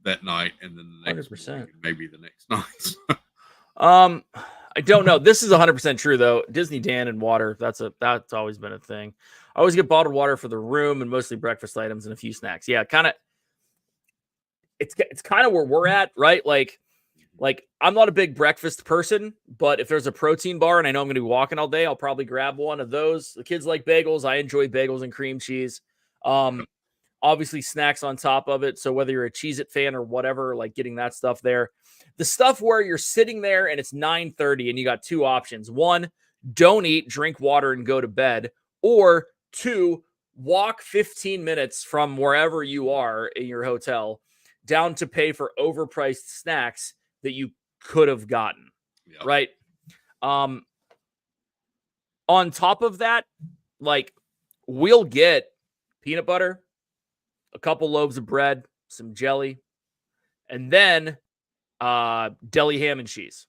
That night, and then the next 100%. morning, maybe the next night. I don't know. This is 100% true though. Disney Dan and water. That's always been a thing. I always get bottled water for the room and mostly breakfast items and a few snacks. Yeah, kind of. It's kind of where we're at, right? Like I'm not a big breakfast person, but if there's a protein bar and I know I'm going to be walking all day, I'll probably grab one of those. The kids like bagels. I enjoy bagels and cream cheese. Obviously snacks on top of it. So whether you're a Cheez-It fan or whatever, like getting that stuff there. The stuff where you're sitting there and it's 9:30 and you got 2 options. 1, don't eat, drink water and go to bed. Or 2, walk 15 minutes from wherever you are in your hotel down to pay for overpriced snacks that you could have gotten. Yep. Right. On top of that, like we'll get peanut butter, a couple loaves of bread, some jelly, and then deli ham and cheese,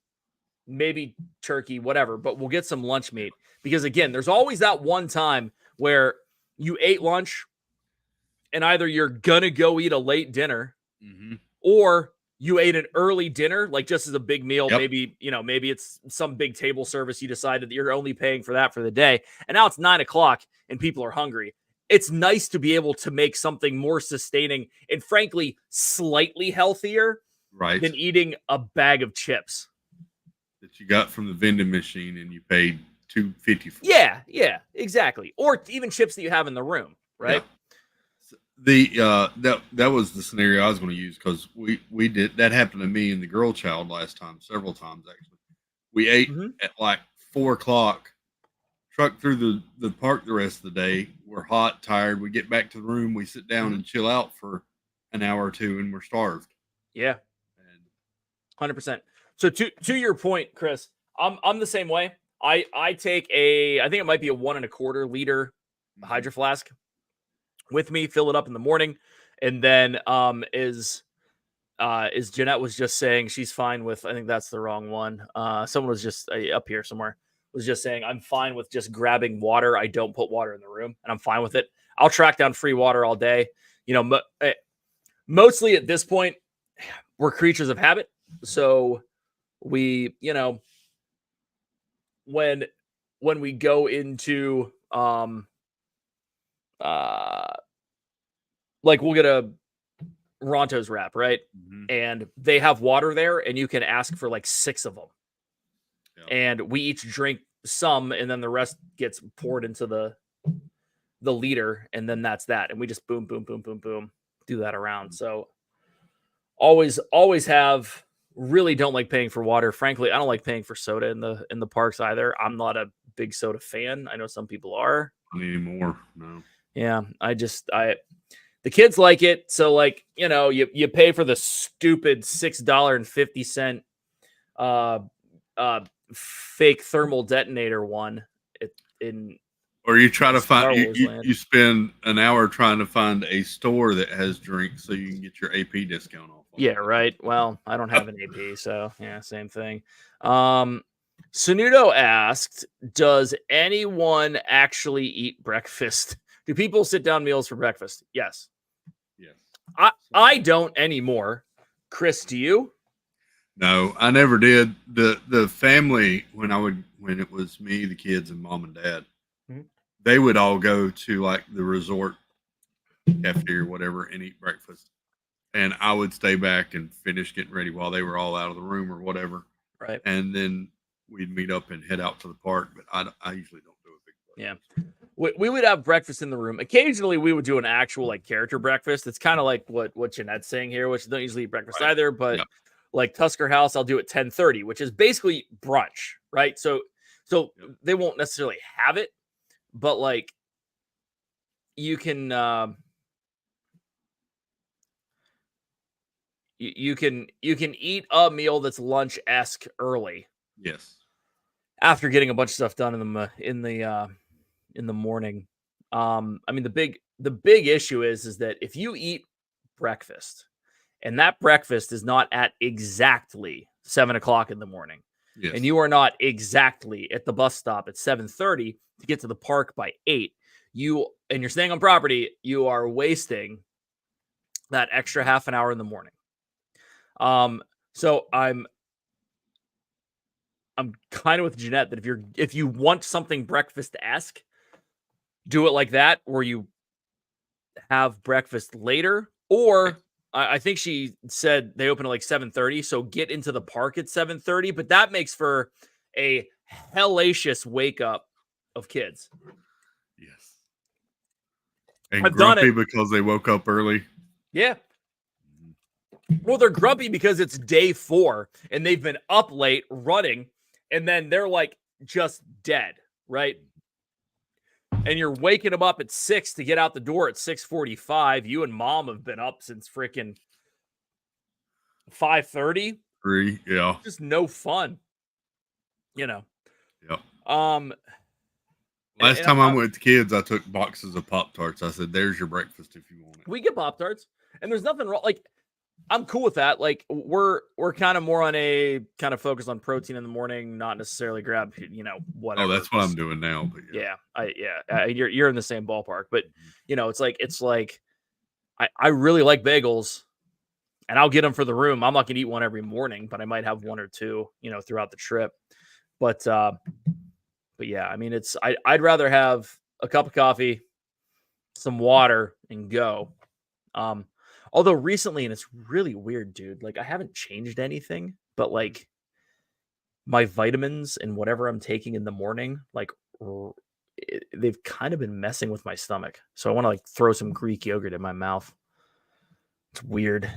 maybe turkey, whatever, but we'll get some lunch meat because again, there's always that one time where you ate lunch and either you're gonna go eat a late dinner or you ate an early dinner, like just as a big meal. Yep. Maybe it's some big table service. You decided that you're only paying for that for the day. And now it's 9:00 and people are hungry. It's nice to be able to make something more sustaining and frankly, slightly healthier than eating a bag of chips that you got from the vending machine and you paid $2.50 for. Yeah, exactly. Or even chips that you have in the room, right? That was the scenario I was going to use because we did that happened to me and the girl child last time, several times actually. We ate at like 4:00, trucked through the park the rest of the day. We're hot, tired. We get back to the room, we sit down and chill out for an hour or two, and we're starved. Yeah, 100%. So to your point, Chris, I'm the same way. I take I think it might be a 1.25 liter hydro flask with me, fill it up in the morning, and then as Jeanette was just saying, she's fine with, I think that's the wrong one. Someone was just up here somewhere was just saying, I'm fine with just grabbing water. I don't put water in the room, and I'm fine with it. I'll track down free water all day. Mostly at this point, we're creatures of habit. So we, when we go into, like we'll get a Ronto's wrap, right? And they have water there, and you can ask for like 6 of them. And we each drink some, and then the rest gets poured into the liter, and then that's that. And we just boom, boom, boom, boom, boom, do that around. So always have, really don't like paying for water. Frankly, I don't like paying for soda in the parks either. I'm not a big soda fan. I know some people are. Anymore, no. Yeah, the kids like it. So like, you pay for the stupid $6.50 fake thermal detonator one or you try to find you spend an hour trying to find a store that has drinks so you can get your AP discount off. Yeah, right. Well, I don't have an AP, so yeah, same thing. Sanudo asked, does anyone actually eat breakfast? Do people sit down meals for breakfast? Yes. I don't anymore. Chris, do you? No, I never did. The family, when it was me, the kids, and mom and dad, they would all go to like the resort cafeteria or whatever and eat breakfast. And I would stay back and finish getting ready while they were all out of the room or whatever. Right. And then we'd meet up and head out to the park. But I usually don't do a big breakfast. Yeah. We would have breakfast in the room. Occasionally, we would do an actual like character breakfast. It's kind of like what Jeanette's saying here, which don't usually eat breakfast either. But like Tusker House, I'll do at 10:30, which is basically brunch, right? So they won't necessarily have it, but like you can you can eat a meal that's lunch-esque early. Yes. After getting a bunch of stuff done in the morning. I mean, the big issue is that if you eat breakfast and that breakfast is not at exactly 7:00 in the morning, and you are not exactly at the bus stop at 7:30 to get to the park by 8, and you're staying on property, you are wasting that extra half an hour in the morning. So I'm kind of with Jeanette that if you want something breakfast-esque, do it like that, or you have breakfast later, or I think she said they open at like 7:30, so get into the park at 7:30, but that makes for a hellacious wake up of kids. Yes. And I've grumpy because they woke up early. Yeah. Well, they're grumpy because it's day 4 and they've been up late running, and then they're like just dead, right? And you're waking them up at 6 to get out the door at 6:45. You and mom have been up since freaking 5:30. Yeah. Just no fun. Yep. Last time I went with the kids, I took boxes of Pop-Tarts. I said, there's your breakfast if you want it. We get Pop-Tarts, and there's nothing wrong. Like, I'm cool with that. Like, we're kind of more on a kind of focus on protein in the morning, not necessarily grab, whatever. Oh, that's what I'm doing now. But you're in the same ballpark. But it's like I really like bagels, and I'll get them for the room. I'm not gonna eat one every morning, but I might have one or two, throughout the trip. But yeah, I mean, I'd rather have a cup of coffee, some water, and go. Although recently, and it's really weird, dude, like I haven't changed anything, but like my vitamins and whatever I'm taking in the morning, like they've kind of been messing with my stomach. So I want to like throw some Greek yogurt in my mouth. It's weird.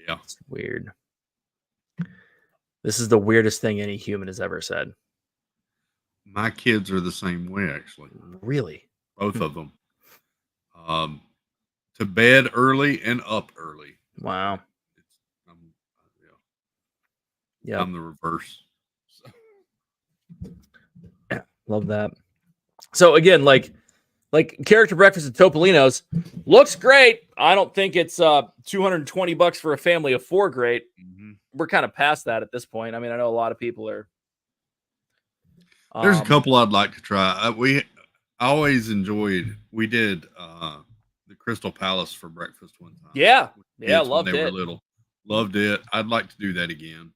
Yeah. It's weird. This is the weirdest thing any human has ever said. My kids are the same way, actually. Really? Both of them. To bed early and up early. Wow. Yeah. I'm the reverse. So. Love that. So again, like character breakfast at Topolino's looks great. I don't think it's $220 for a family of 4 great. Mm-hmm. We're kind of past that at this point. I mean, I know a lot of people are. There's a couple I'd like to try. I always enjoyed. We did the Crystal Palace for breakfast one time. Yeah, loved it. Were little, loved it. I'd like to do that again.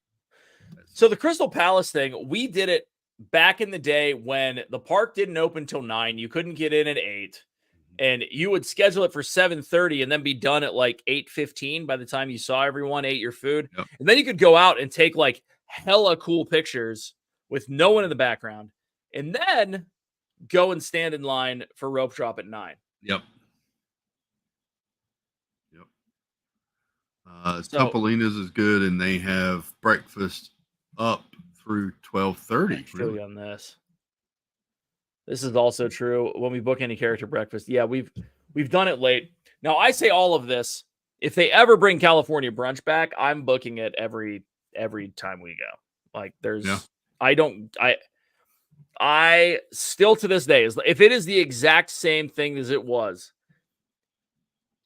So the Crystal Palace thing, we did it back in the day when the park didn't open till 9. You couldn't get in at 8, and you would schedule it for 7:30 and then be done at like 8:15 by the time you saw everyone, ate your food. Yep. And then you could go out and take like hella cool pictures with no one in the background, and then go and stand in line for rope drop at 9. Yep. Topolino's is good, and they have breakfast up through 12:30. I feel you on this. This is also true when we book any character breakfast. Yeah, we've done it late. Now I say all of this. If they ever bring California brunch back, I'm booking it every time we go. Like there's, I still to this day, if it is the exact same thing as it was,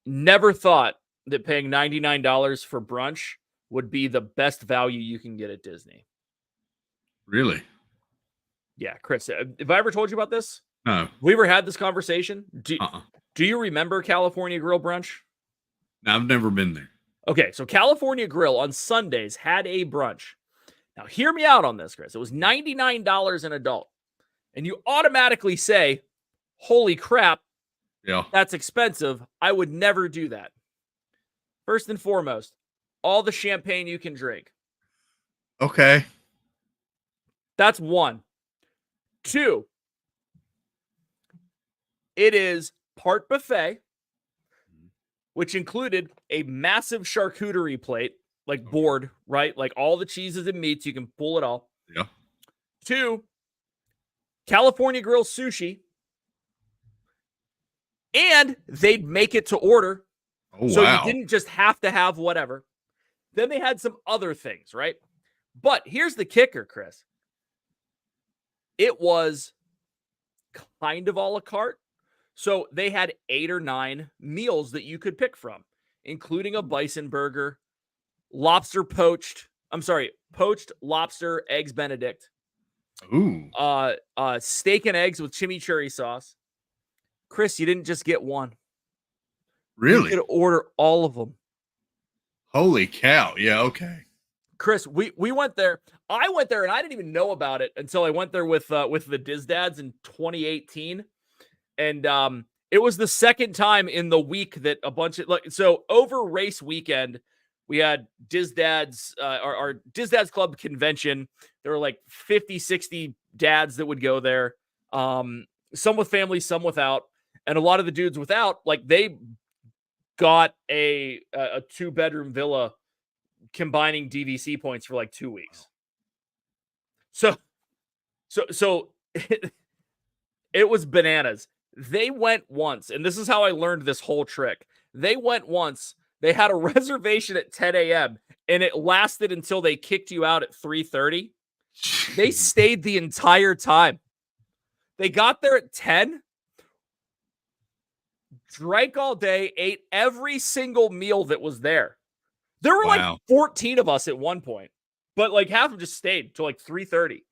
never thought that paying $99 for brunch would be the best value you can get at Disney. Really? Yeah, Chris, have I ever told you about this? No. We ever had this conversation? Do you remember California Grill brunch? No, I've never been there. Okay, so California Grill on Sundays had a brunch. Now, hear me out on this, Chris. It was $99 an adult. And you automatically say, holy crap, that's expensive. I would never do that. First and foremost, all the champagne you can drink. Okay. That's 1. 2, it is part buffet, which included a massive charcuterie plate, like board, right? Like all the cheeses and meats, you can pull it all. Yeah. 2, California Grill sushi. And they'd make it to order. Oh, so wow. You didn't just have to have whatever. Then they had some other things, right? But here's the kicker, Chris. It was kind of a la carte. So they had 8 or 9 meals that you could pick from, including a bison burger, poached lobster, eggs Benedict. Ooh. Steak and eggs with chimichurri sauce. Chris, you didn't just get one. Really? You could order all of them. Holy cow. Yeah, okay. Chris, we went there. I went there and I didn't even know about it until I went there with the Diz Dads in 2018. And it was the second time in the week that a bunch of so over race weekend, we had Diz Dads, our Diz Dads Club convention. There were like 50, 60 dads that would go there. Some with families, some without. And a lot of the dudes without, like they got a 2-bedroom villa combining DVC points for like 2 weeks. So it was bananas. They went once, and this is how I learned this whole trick. They went once, they had a reservation at 10 a.m., and it lasted until they kicked you out at 3:30. They stayed the entire time. They got there at 10, drank all day, ate every single meal that was there. There were like 14 of us at one point, but like half of them just stayed till like 3:30.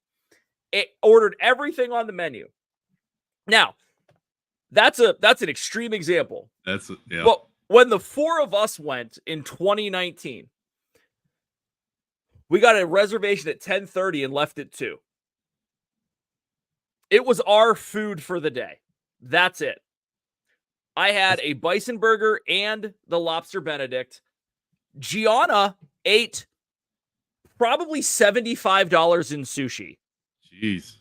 It ordered everything on the menu. Now, that's an extreme example. But when the 4 of us went in 2019, we got a reservation at 10:30 and left at 2. It was our food for the day. That's it. I had a bison burger and the lobster Benedict. Gianna ate probably $75 in sushi. Jeez.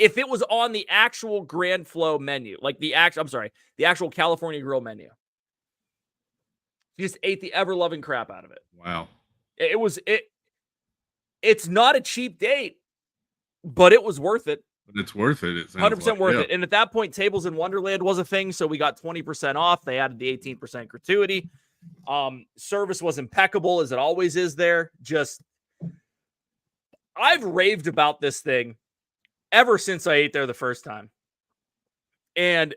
if it was on the actual Grand Flow menu, like the actual California Grill menu, just ate the ever-loving crap out of it. Wow. It's not a cheap date, but it was worth it. But it's worth it. It's 100% worth it. And at that point, Tables in Wonderland was a thing, so we got 20% off. They added the 18% gratuity. Service was impeccable, as it always is there. Just, I've raved about this thing ever since I ate there the first time. And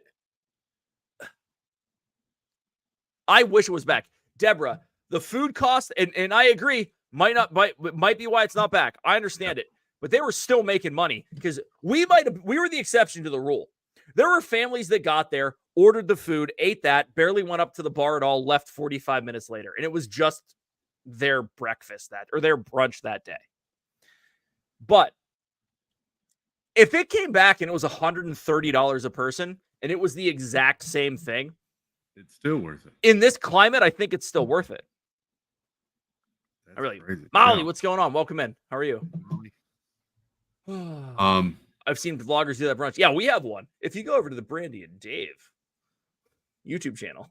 I wish it was back. Deborah, the food cost, and I agree, might be why it's not back. I understand it. But they were still making money because we were the exception to the rule. There were families that got there, ordered the food, ate that, barely went up to the bar at all, left 45 minutes later. And it was just their breakfast or their brunch that day. But if it came back and it was $130 a person and it was the exact same thing, it's still worth it. In this climate, I think it's still worth it. That's I really. crazy. Molly, Yeah. what's going on? Welcome in. How are you? I've seen vloggers do that brunch. Yeah, we have one. If you go over to the Brandy and Dave YouTube channel,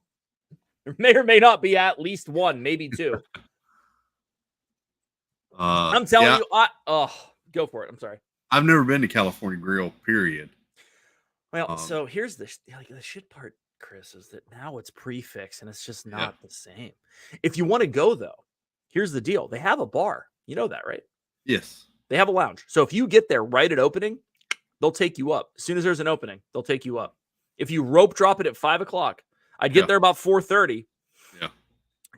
there may or may not be at least one, maybe two. I'm telling you, go for it. I'm sorry. I've never been to California Grill, period. Well, so here's the shit part, Chris, is that now it's prefix and it's just not the same. If you want to go, though, here's the deal. They have a bar. You know that, right? Yes. They have a lounge. So if you get there right at opening, they'll take you up. As soon as there's an opening, they'll take you up. If you rope drop it at 5 o'clock, I'd get there about 4:30. Yeah.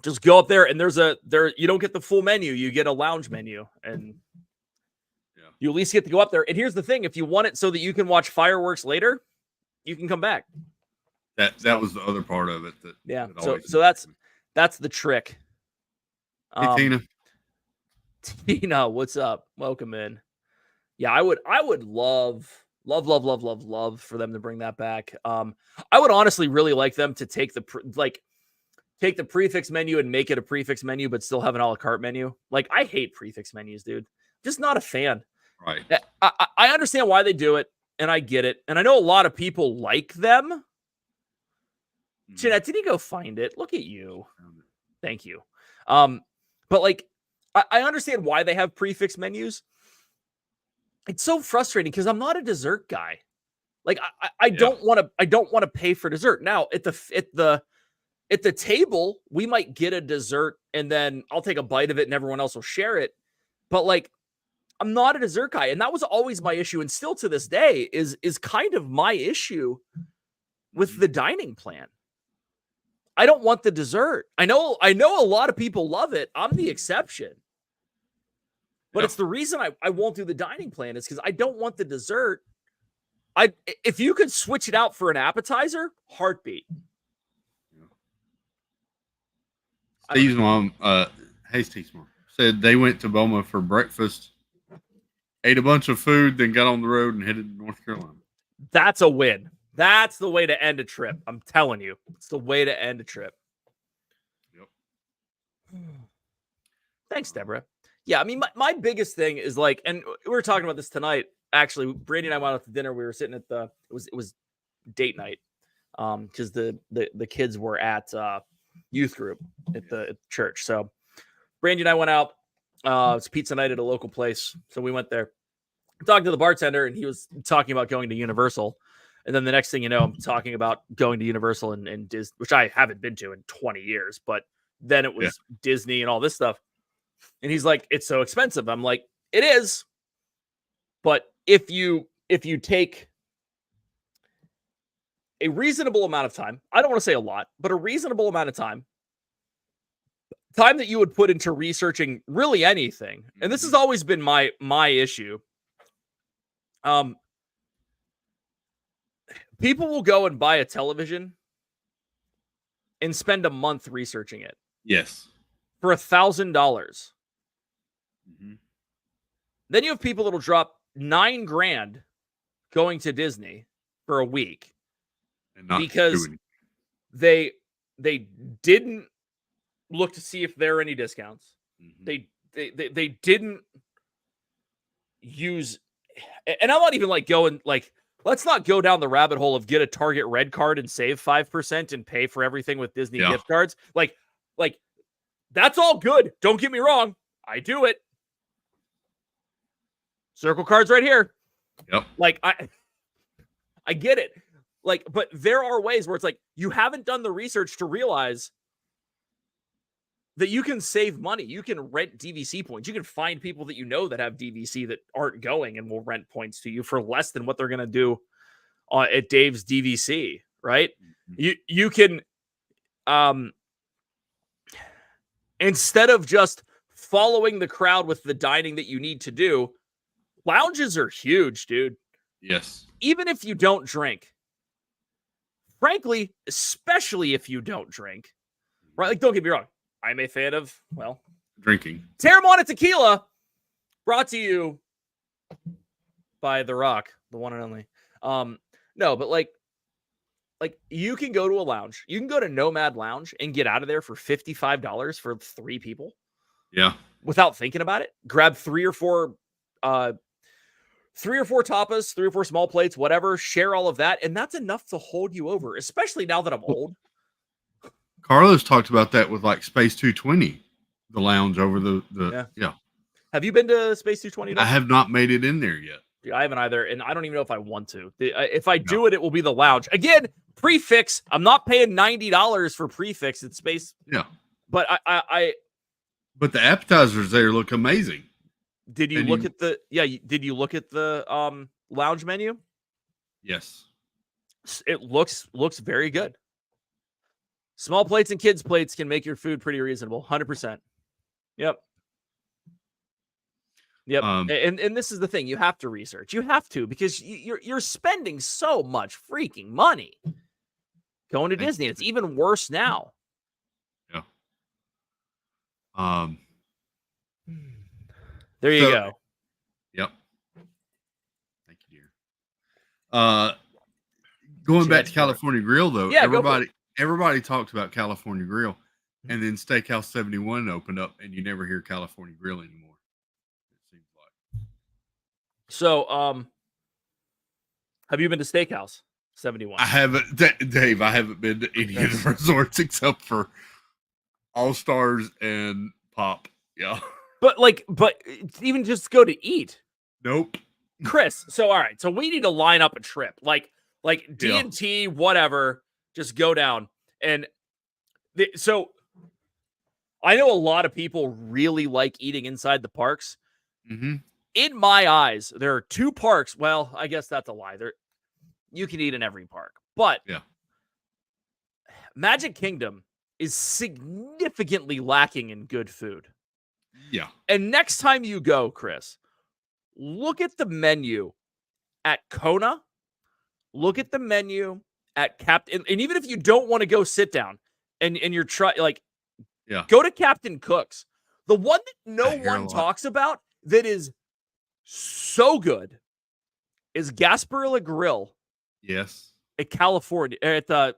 Just go up there and you don't get the full menu. You get a lounge menu and you at least get to go up there. And here's the thing. If you want it so that you can watch fireworks later, you can come back. That was the other part of it. So that's the trick. Hey, Tina. Tina, what's up? Welcome in. Yeah, I would love for them to bring that back. I would honestly really like them to take the prefix menu and make it a prefix menu, but still have an a la carte menu. Like, I hate prefix menus, dude. Just not a fan. Right. I understand why they do it, and I get it, and I know a lot of people like them. Jeanette, did he go find it? Look at you. Thank you. But like, I understand why they have prefix menus. It's so frustrating because I'm not a dessert guy. Like, I don't want to pay for dessert. Now at the table, we might get a dessert and then I'll take a bite of it and everyone else will share it. But like, I'm not a dessert guy, and that was always my issue, and still to this day is kind of my issue with the dining plan. I don't want the dessert. I know a lot of people love it. I'm the exception. But it's the reason I won't do the dining plan is because I don't want the dessert. If you could switch it out for an appetizer, heartbeat. Steve's mom, Steve's mom said they went to Boma for breakfast, ate a bunch of food, then got on the road and headed to North Carolina. That's a win. That's the way to end a trip. I'm telling you. It's the way to end a trip. Yep. Thanks, Deborah. Yeah, I mean, my biggest thing is like, and we were talking about this tonight. Actually, Brandy and I went out to dinner. We were sitting at it was date night, because the kids were at youth group at the church. So Brandy and I went out. It's pizza night at a local place, so we went there. Talking to the bartender, and he was talking about going to Universal. And then the next thing you know, I'm talking about going to Universal and Disney, which I haven't been to in 20 years. But then it was Disney and all this stuff. And he's like, it's so expensive. I'm like, it is. But if you take a reasonable amount of time, I don't want to say a lot, but a reasonable amount of time that you would put into researching really anything. And this has always been my issue. People will go and buy a television and spend a month researching it. Yes. For $1,000. Mm-hmm. Then you have people that'll drop $9,000 going to Disney for a week and not because they didn't look to see if there are any discounts. Mm-hmm. They didn't use and I'm not even like going like, let's not go down the rabbit hole of get a Target Red card and save 5% and pay for everything with Disney gift cards. Like that's all good. Don't get me wrong. I do it. Circle cards right here. Yep. Like I get it. Like, but there are ways where it's like you haven't done the research to realize that you can save money. You can rent DVC points. You can find people that you know that have DVC that aren't going and will rent points to you for less than what they're going to do at Dave's DVC, right? You can, instead of just following the crowd with the dining that you need to do, lounges are huge, dude. Yes. Even if you don't drink, frankly, especially if you don't drink, right? Like, don't get me wrong. I'm a fan of, well, drinking. Terramana Tequila, brought to you by The Rock, the one and only. No, but like you can go to a lounge. You can go to Nomad Lounge and get out of there for $55 for 3 people. Yeah. Without thinking about it. Grab 3 or 4 tapas, 3 or 4 small plates, whatever, share all of that. And that's enough to hold you over, especially now that I'm old. Carlos talked about that with like Space 220, the lounge over the yeah. Have you been to Space 220? I have not made it in there yet. I haven't either, and I don't even know if I want to. If I do it will be the lounge. Again, prefix. I'm not paying $90 for prefix at Space. Yeah. But But the appetizers there look amazing. Did you look at the did you look at the lounge menu? Yes. It looks very good. Small plates and kids plates can make your food pretty reasonable. 100%. Yep. And this is the thing. You have to research. You have to, because you're spending so much freaking money going to Disney. It's even worse now. Yeah. There you go. Yep. Thank you, dear. Going back to California Grill, though, everybody talks about California Grill, and then Steakhouse 71 opened up, and you never hear California Grill anymore. It seems like. So, have you been to Steakhouse 71? I haven't, Dave. I haven't been to any of the resorts except for All Stars and Pop. Yeah. But even just go to eat. Nope. Chris, so all right. So we need to line up a trip. Like D&T, whatever. Just go down. And so I know a lot of people really like eating inside the parks. Mm-hmm. In my eyes, there are 2 parks. Well, I guess that's a lie. You can eat in every park. But Magic Kingdom is significantly lacking in good food. Yeah. And next time you go, Chris, look at the menu at Kona. Look at the menu at Captain. And even if you don't want to go sit down and you're go to Captain Cook's. The one that no one talks about that is so good is Gasparilla Grill. Yes. At California, at the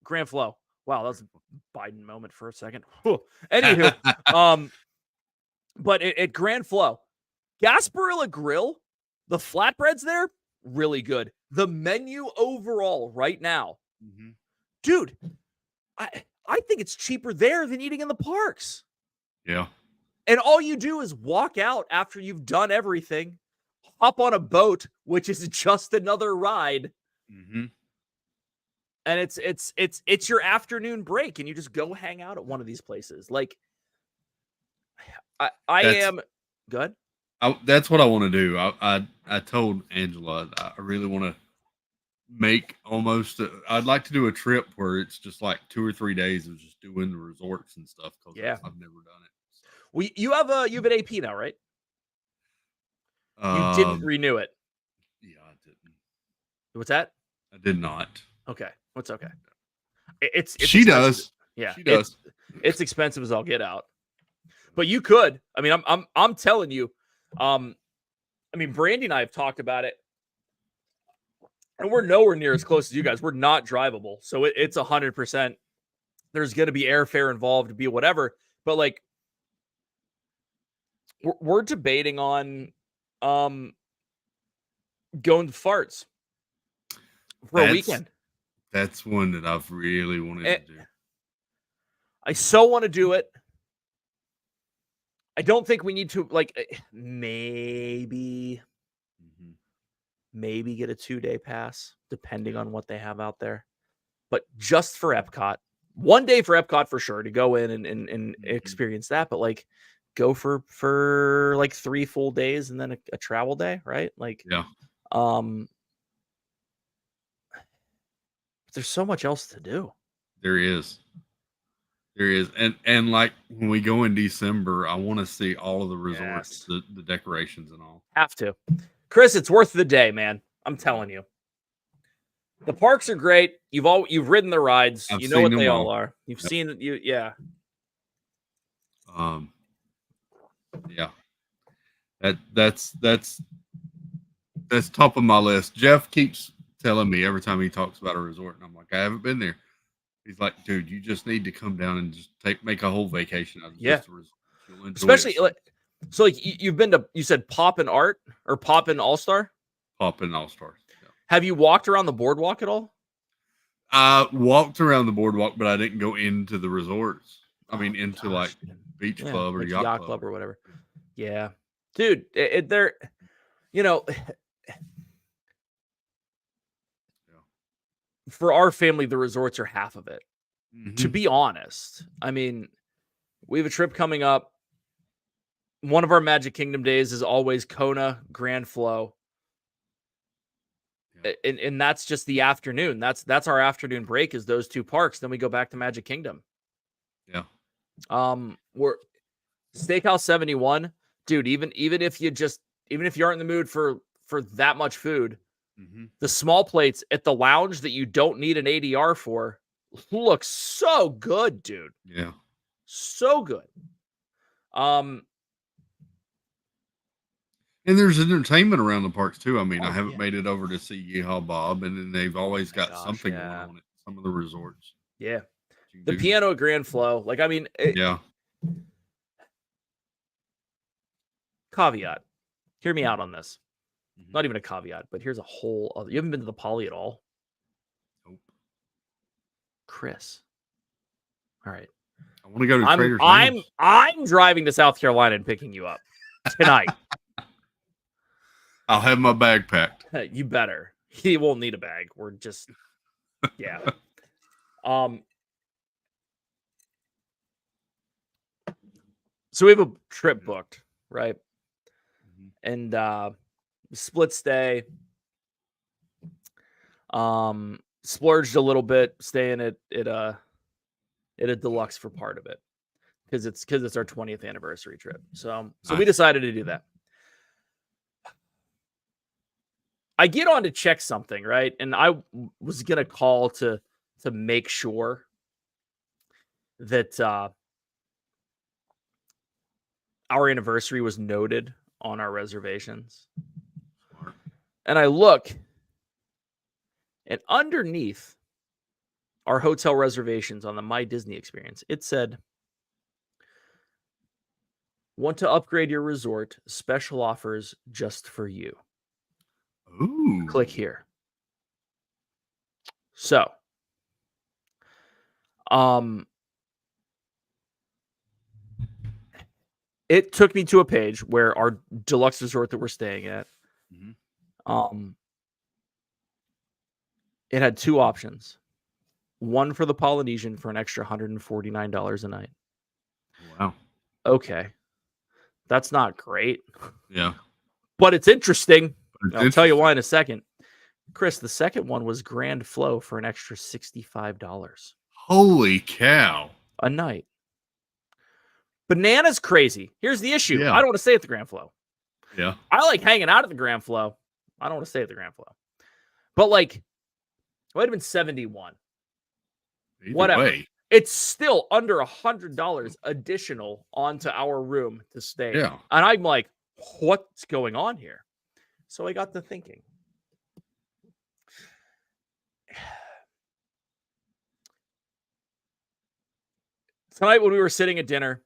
Grand Flow. Wow, that was a Biden moment for a second. Anywho, but at Grand Flow, Gasparilla Grill, the flatbreads there, really good. The menu overall right now, dude, I think it's cheaper there than eating in the parks. Yeah. And all you do is walk out after you've done everything, hop on a boat, which is just another ride. Mm-hmm. And it's your afternoon break, and you just go hang out at one of these places. Like, I am good. That's what I want to do. I told Angela I really want to make I'd like to do a trip where it's just like 2 or 3 days of just doing the resorts and stuff. Cause I've never done it. Well, you have an AP now, right? You didn't renew it. Yeah, I didn't. What's that? I did not. Okay. What's okay? It's she expensive. does. Yeah, she does. It's expensive as all get out. But you could. I mean, I'm telling you. I mean, Brandy and I have talked about it, and we're nowhere near as close as you guys. We're not drivable, so it's 100%. There's going to be airfare involved, to be whatever. But like, we're debating on going to farts for a weekend. That's one that I've really wanted to do. I so want to do it. I don't think we need to, like, maybe get a 2-day pass, depending on what they have out there. But just for Epcot, 1 day for Epcot for sure, to go in and experience that. But like, go for like 3 full days and then a travel day, right? Like, there's so much else to do. There is. And like when we go in December, I want to see all of the resorts, the decorations and all. Have to. Chris, it's worth the day, man. I'm telling you. The parks are great. You've ridden the rides. You know what they all are. You've seen you, yeah. Yeah. That's top of my list. Jeff keeps telling me every time he talks about a resort, and I'm like, I haven't been there. He's like, dude, you just need to come down and just make a whole vacation out of just the resort. Especially like you've been to, you said Pop and Art or Pop and All Star? Pop and All Stars. Yeah. Have you walked around the boardwalk at all? I walked around the boardwalk, but I didn't go into the resorts. I mean, into like Beach Club or like Yacht Club or whatever. Yeah. Dude, they're, for our family, the resorts are half of it. To be honest, I mean, we have a trip coming up. One of our Magic Kingdom days is always Kona Grand Flow. And that's just the afternoon. That's our afternoon break, is those 2 parks. Then we go back to Magic Kingdom. Yeah. We're Steakhouse 71, dude. Even if you aren't in the mood for that much food, the small plates at the lounge that you don't need an ADR for look so good, dude. Yeah. So good. And there's entertainment around the parks too. I mean, I haven't made it over to see Yeehaw Bob, and then they've always got something going on at some of the resorts. Yeah. The piano at Grand Flow. Like, I mean, caveat. Hear me out on this. Not even a caveat, but here's a whole other. You haven't been to the Poly at all? Nope. Chris. All right. I want to go to Trader Sam's. I'm driving to South Carolina and picking you up tonight. I'll have my bag packed. You better. He won't need a bag. We're just, yeah. So we have a trip booked, right? And split stay. Splurged a little bit, staying at a deluxe for part of it, because it's our 20th anniversary trip. So we decided to do that. I get on to check something, right? And I was gonna call to make sure that our anniversary was noted on our reservations. And I look, and underneath our hotel reservations on the My Disney experience, it said, "Want to upgrade your resort? Special offers just for you." Ooh. Click here. So, it took me to a page where our deluxe resort that we're staying at, it had 2 options. One for the Polynesian for an extra $149 a night. Wow. Okay. That's not great. Yeah. But it's interesting. I'll tell you why in a second. Chris, the second one was Grand Flow for an extra $65. Holy cow. A night. Bananas crazy. Here's the issue. Yeah. I don't want to stay at the Grand Flow. Yeah. I like hanging out at the Grand Flow. I don't want to stay at the Grand Flow. But like, it might have been 71. Whatever. Way. It's still under $100 additional onto our room to stay. Yeah. And I'm like, what's going on here? So I got to thinking. Tonight when we were sitting at dinner,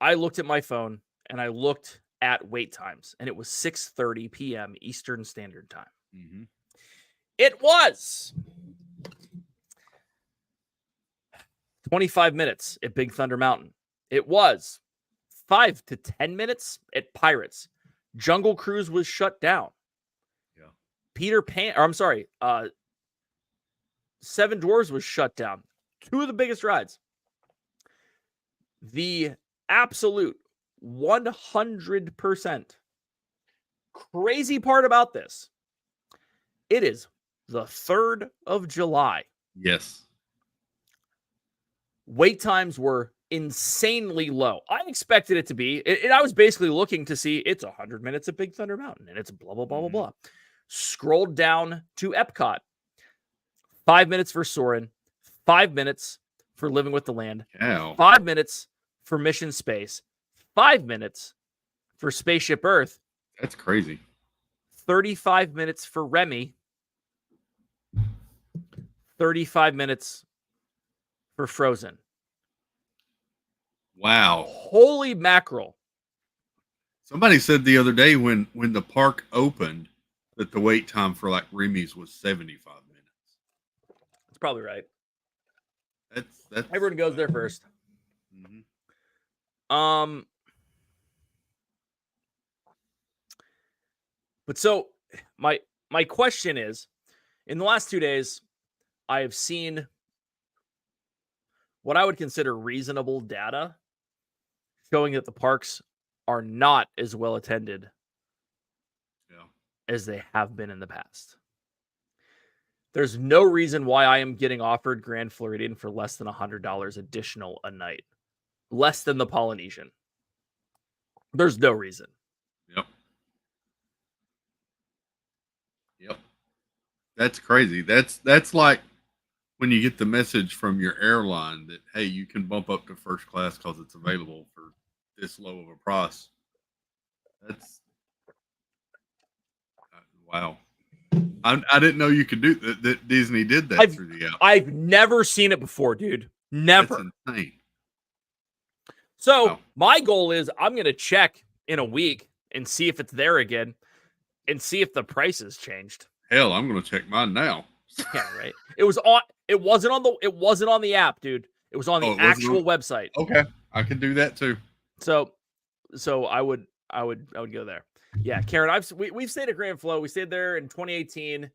I looked at my phone and I looked at wait times, and it was 6:30 p.m. Eastern Standard Time. Mm-hmm. It was 25 minutes at Big Thunder Mountain. It was 5 to 10 minutes at Pirates. Jungle Cruise was shut down. Yeah. Peter Pan, or I'm sorry, Seven Dwarfs was shut down. Two of the biggest rides. The absolute 100% crazy part about this, it is the 3rd of July. Yes. Wait times were insanely low. I expected it to be, and I was basically looking to see it's 100 minutes at Big Thunder Mountain, and it's blah, blah, blah, blah, blah. Scrolled down to Epcot. 5 minutes for Soarin', 5 minutes for Living with the Land, Ow. 5 minutes for Mission Space, 5 minutes for Spaceship Earth. That's crazy. 35 minutes for Remy, 35 minutes for Frozen. Wow. Holy mackerel. Somebody said the other day when the park opened that the wait time for like Remy's was 75 minutes. That's probably right. That's Everyone goes there first. Mm-hmm. But so my question is, in the last 2 days, I have seen what I would consider reasonable data showing that the parks are not as well attended as they have been in the past. There's no reason why I am getting offered Grand Floridian for less than $100 additional a night. Less than the Polynesian. There's no reason. Yep. That's crazy. That's like when you get the message from your airline that, hey, you can bump up to first class because it's available for this low of a price. That's wow. I didn't know you could do that. Disney did that through the app. I've never seen it before, dude. Never. That's insane. So my goal is I'm going to check in a week and see if it's there again and see if the price has changed. Hell, I'm going to check mine now. Yeah, right. It wasn't on the app, dude. It was on the actual website. Okay. I can do that too. So I would go there. Yeah, Karen, we've stayed at Grand Flow. We stayed there in 2018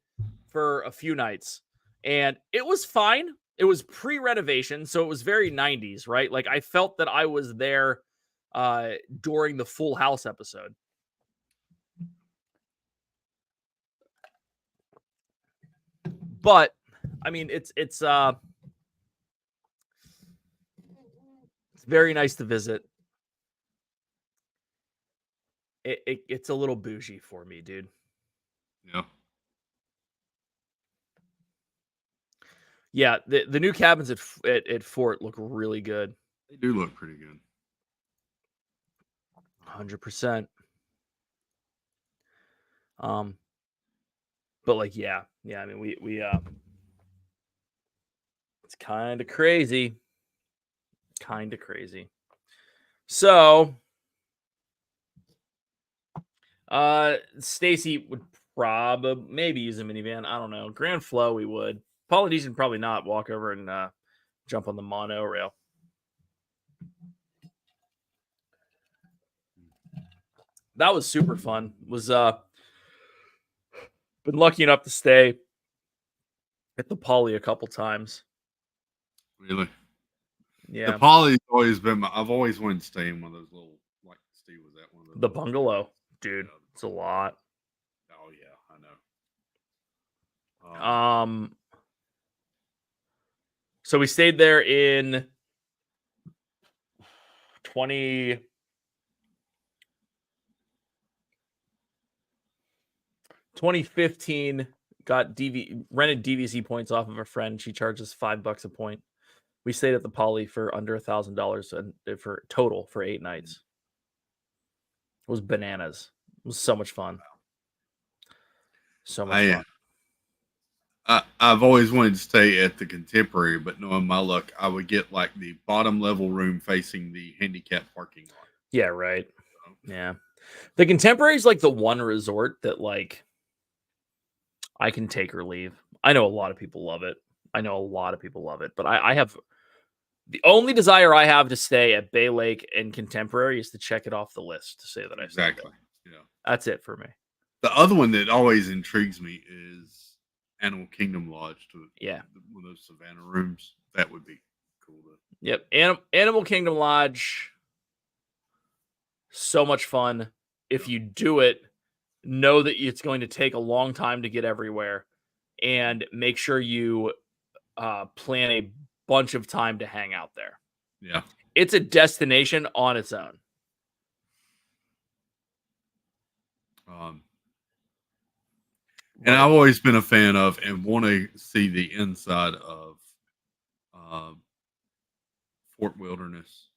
for a few nights, and it was fine. It was pre-renovation, so it was very 90s, right? Like I felt that I was there during the Full House episode. But I mean, it's very nice to visit. It's a little bougie for me, dude. Yeah. Yeah, the new cabins at Fort look really good. They do look pretty good. 100%. But like, yeah. I mean, we it's kind of crazy. So, Stacy would probably maybe use a minivan. I don't know. Grand Flow, we would. Polynesian, probably not. Walk over and jump on the monorail. That was super fun. Was been lucky enough to stay at the Poly a couple times. Really? Yeah. The Poly's always been I've always wanted to stay in one of those little, like Steve was at one of those. The bungalow, dude. It's a lot. Oh yeah, I know. So we stayed there in 2015, got rented DVC points off of a friend. She charges $5 a point. We stayed at the Poly for under $1,000 and for total for 8 nights. It was bananas. It was so much fun. So much fun. I've always wanted to stay at the Contemporary, but knowing my luck, I would get like the bottom level room facing the handicap parking lot. Yeah, right. Yeah. The Contemporary is like the one resort that like I can take or leave. I know a lot of people love it. But I have the only desire I have to stay at Bay Lake and Contemporary is to check it off the list to say that I stayed Exactly. there. That's it for me. The other one that always intrigues me is Animal Kingdom Lodge. One of those Savannah rooms. That would be cool. Yep. Animal Kingdom Lodge. So much fun. If you do it, know that it's going to take a long time to get everywhere, and make sure you plan a bunch of time to hang out there. Yeah. It's a destination on its own. And I've always been a fan of and want to see the inside of Fort Wilderness.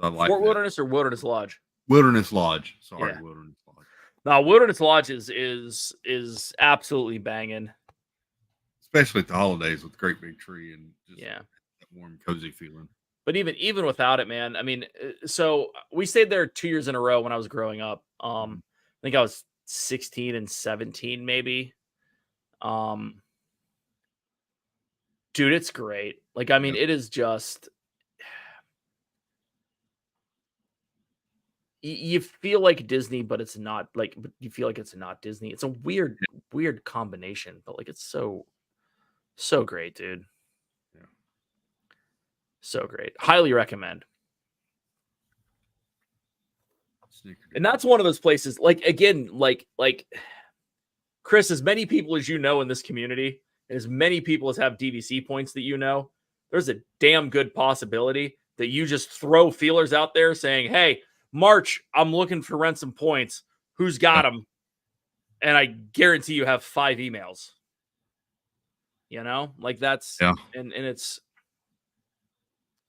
I like Fort Wilderness or Wilderness Lodge? Wilderness Lodge. Sorry, Yeah. Wilderness Lodge. Now, Wilderness Lodge is absolutely banging. Especially at the holidays with the great big tree and just that warm, cozy feeling. But even without it, man, I mean, so we stayed there 2 years in a row when I was growing up. I think I was 16 and 17, maybe. Dude, it's great. Like, I mean, it is just, you feel like Disney, but it's not like, you feel like it's not Disney. It's a weird combination, but like, it's so great, dude. Yeah. So great. Highly recommend. And that's one of those places, like, again, like Chris, as many people as you know in this community, and as many people as have DVC points that you know, there's a damn good possibility that you just throw feelers out there saying, hey, March, I'm looking for ransom points. Who's got them? And I guarantee you have 5 emails. You know, like that's, and it's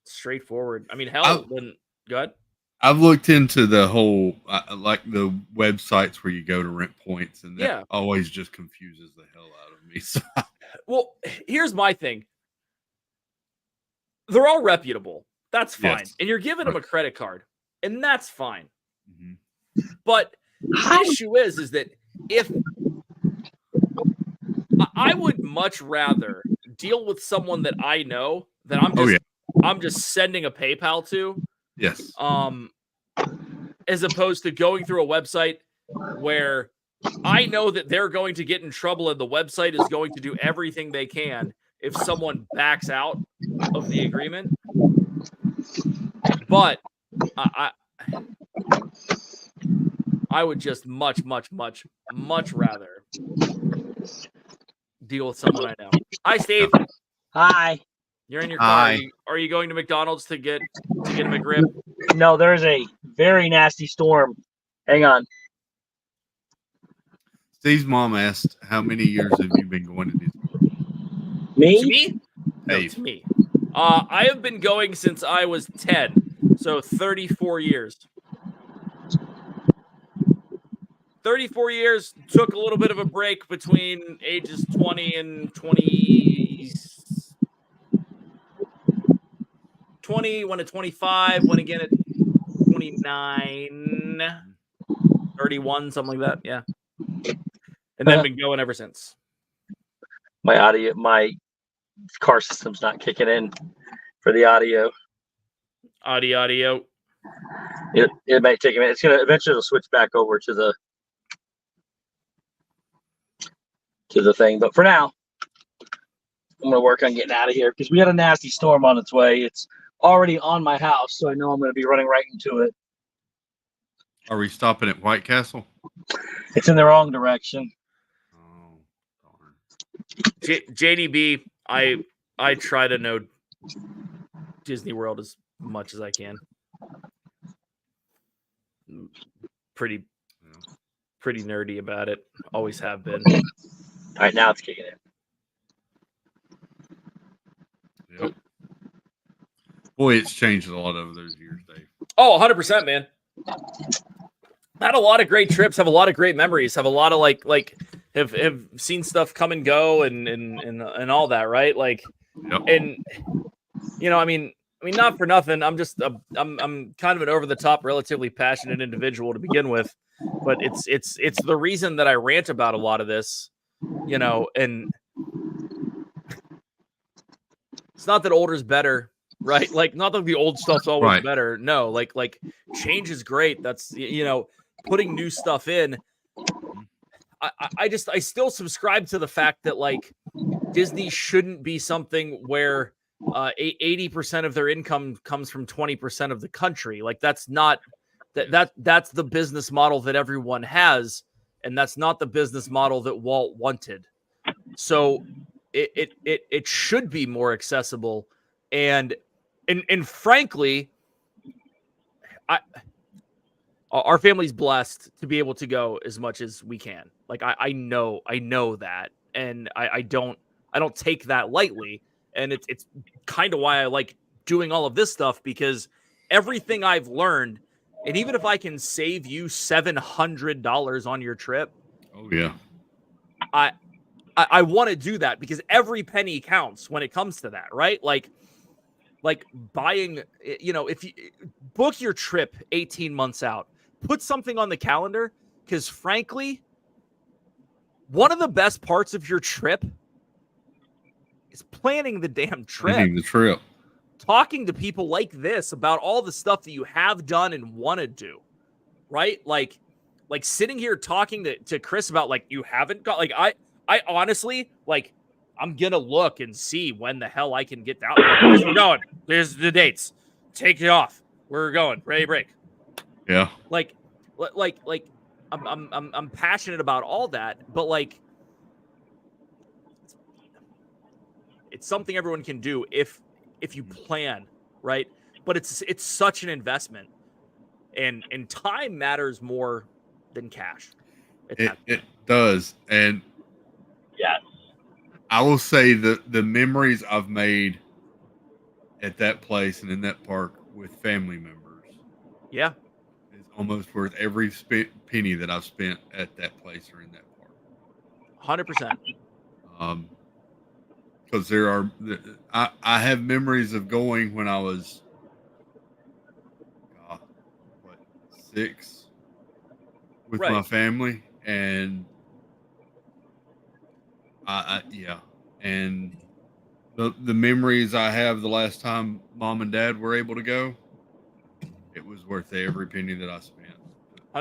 straightforward. I mean, hell, then go ahead. I've looked into the whole, like the websites where you go to rent points, and that always just confuses the hell out of me. So. Well, here's my thing. They're all reputable. That's fine. Yes. And you're giving them a credit card, and that's fine. Mm-hmm. But the issue is that if I would much rather deal with someone that I know that I'm just sending a PayPal to. Yes. As opposed to going through a website where I know that they're going to get in trouble and the website is going to do everything they can if someone backs out of the agreement. But I would just much rather deal with someone I know. Hi, Steve. Hi. You're in your car. Are you going to McDonald's to get a McRib? No, there's a very nasty storm. Hang on. Steve's mom asked, how many years have you been going to Disney? Me? To me? No, to me. I have been going since I was 10, so 34 years. 34 years, took a little bit of a break between ages 20 and 20, went at 25, went again at 29, 31, something like that. Yeah. And then been going ever since. My car system's not kicking in for the audio. Audio. It may take a minute. It's gonna eventually switch back over to the thing. But for now, I'm gonna work on getting out of here because we got a nasty storm on its way. It's already on my house, so I know I'm gonna be running right into it. Are we stopping at White Castle? It's in the wrong direction. Oh, darn. JDB, I try to know Disney World as much as I can. Pretty nerdy about it. Always have been. All right, now it's kicking in. Yep. Boy, it's changed a lot over those years, Dave. Oh, 100%, man. Had a lot of great trips, have a lot of great memories, have a lot of have seen stuff come and go and all that, right? Like, and you know, I mean, I mean, not for nothing. I'm just I'm kind of an over the top, relatively passionate individual to begin with, but it's the reason that I rant about a lot of this, you know. And it's not that older is better, right? Like, not that the old stuff's always Right. better. No, like change is great. That's, you know, putting new stuff in. I still subscribe to the fact that like Disney shouldn't be something where 80% of their income comes from 20% of the country. Like, that's not that's the business model that everyone has, and that's not the business model that Walt wanted. So it should be more accessible, and frankly, our family's blessed to be able to go as much as we can. Like, I know that, and I don't take that lightly. And it's kind of why I like doing all of this stuff, because everything I've learned, and even if I can save you $700 on your trip, oh yeah, I want to do that, because every penny counts when it comes to that, right? Like buying, you know, if you book your trip 18 months out, put something on the calendar, because frankly, one of the best parts of your trip is planning the damn trip. Planning the trip. Talking to people like this about all the stuff that you have done and want to do, right? Like sitting here talking to Chris about, like, you haven't got, like, I honestly, like, I'm going to look and see when the hell I can get down. We're going. There's the dates. Take it off. We're going. Ready to break. Yeah. Like I'm passionate about all that, but like, it's something everyone can do if you plan, right? But it's such an investment, and time matters more than cash. It does. And yes, I will say the memories I've made at that place and in that park with family members, yeah, is almost worth every penny that I've spent at that place or in that park. 100%. Because there are, I have memories of going when I was, 6, with my family, and yeah, and the memories I have the last time Mom and Dad were able to go, it was worth every penny that I spent. 100%. I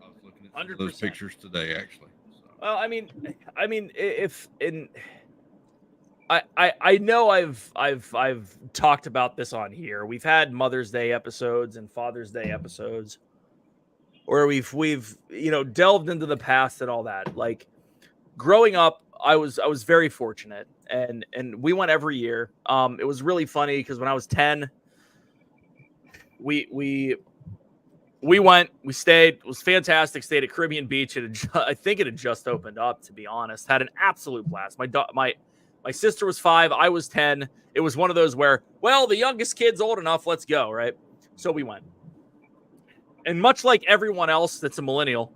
was looking at some of those pictures today, actually. So. Well, I mean, if in. I know I've talked about this on here. We've had Mother's Day episodes and Father's Day episodes where we've you know, delved into the past and all that. Like, growing up, I was very fortunate, and we went every year. It was really funny because when I was 10, we went, we stayed. It was fantastic. Stayed at Caribbean Beach. I think it had just opened up, to be honest. Had an absolute blast. My sister was 5. I was 10. It was one of those where, well, the youngest kid's old enough. Let's go, right? So we went. And much like everyone else that's a millennial,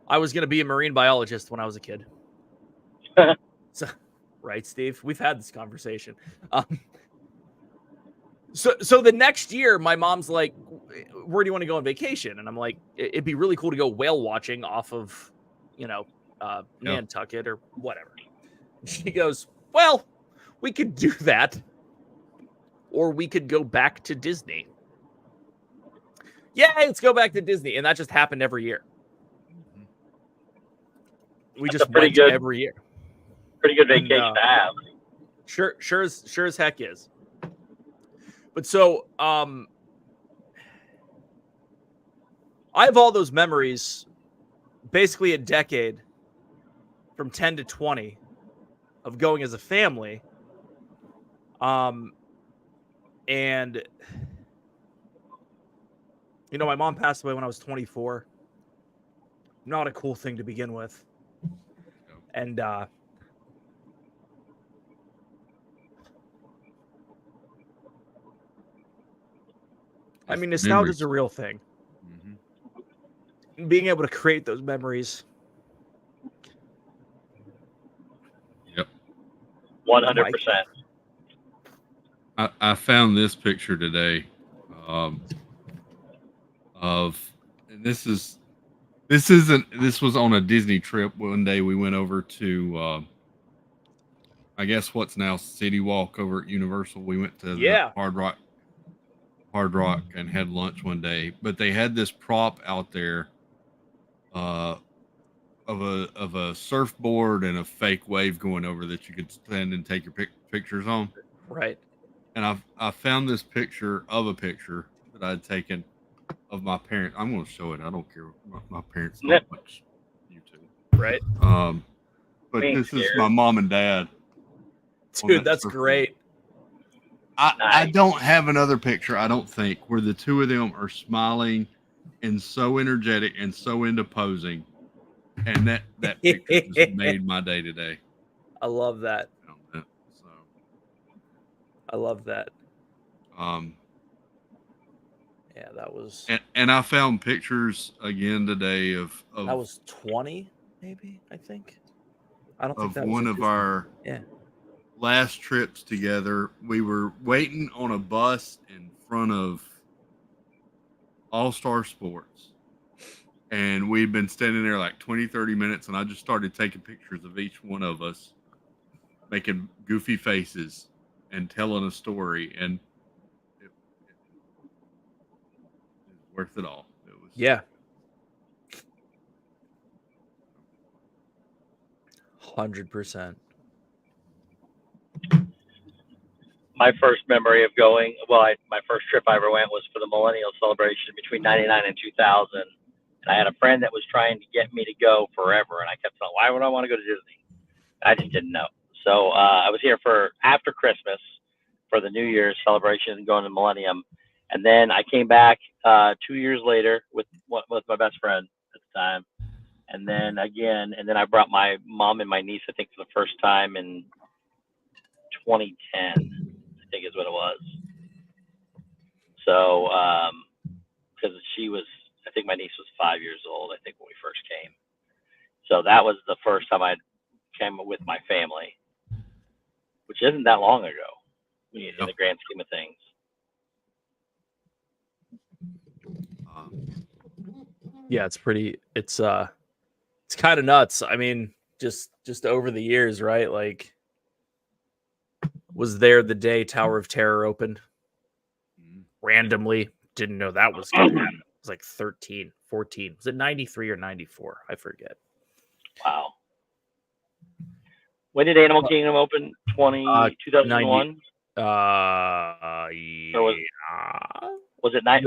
I was going to be a marine biologist when I was a kid. So, right, Steve? We've had this conversation. So the next year, my mom's like, where do you want to go on vacation? And I'm like, it'd be really cool to go whale watching off of, you know, Nantucket or whatever. And she goes, well, we could do that, or we could go back to Disney. Yeah, let's go back to Disney. And that just happened every year. We just went good, every year. Pretty good vacation to have. Sure as heck is. But so, I have all those memories, basically a decade from 10 to 20 of going as a family. And, you know, my mom passed away when I was 24. Not a cool thing to begin with. And, I mean, nostalgia is a real thing. Mm-hmm. Being able to create those memories. Yep. 100%. I found this picture today, and this was on a Disney trip. One day we went over to, I guess what's now City Walk over at Universal. We went to the Hard Rock and had lunch one day, but they had this prop out there, of a surfboard and a fake wave going over that you could stand and take your pictures on. Right. And I found this picture that I had taken of my parents. I'm going to show it. I don't care. My parents don't watch YouTube. Right. But this is my mom and dad. Dude, that's great. I don't have another picture, I don't think, where the two of them are smiling and so energetic and so into posing. And that picture just made my day today. I love that. I love that. Yeah, that was. And I found pictures again today of that was 20, maybe, I think. I don't think that was one of our last trips together. We were waiting on a bus in front of All Star Sports. And we'd been standing there like 20, 30 minutes, and I just started taking pictures of each one of us, making goofy faces and telling a story. And it was worth it all. It was, yeah. 100%. My first memory of going, my first trip I ever went was for the Millennial Celebration between 99 and 2000. And I had a friend that was trying to get me to go forever. And I kept saying, why would I want to go to Disney? I just didn't know. So I was here for after Christmas for the New Year's celebration, going to Millennium. And then I came back 2 years later with my best friend at the time. And then again, and then I brought my mom and my niece, I think, for the first time in 2010, I think is what it was. So, because I think my niece was 5 years old, I think, when we first came. So that was the first time I came with my family, which isn't that long ago in the grand scheme of things. Yeah, it's kind of nuts. I mean, just over the years, right? Like, was there the day Tower of Terror opened? Randomly, didn't know that was going to happen. It was like 13, 14. Was it 93 or 94? I forget. Wow. When did Animal Kingdom open? 2001? Was it 90?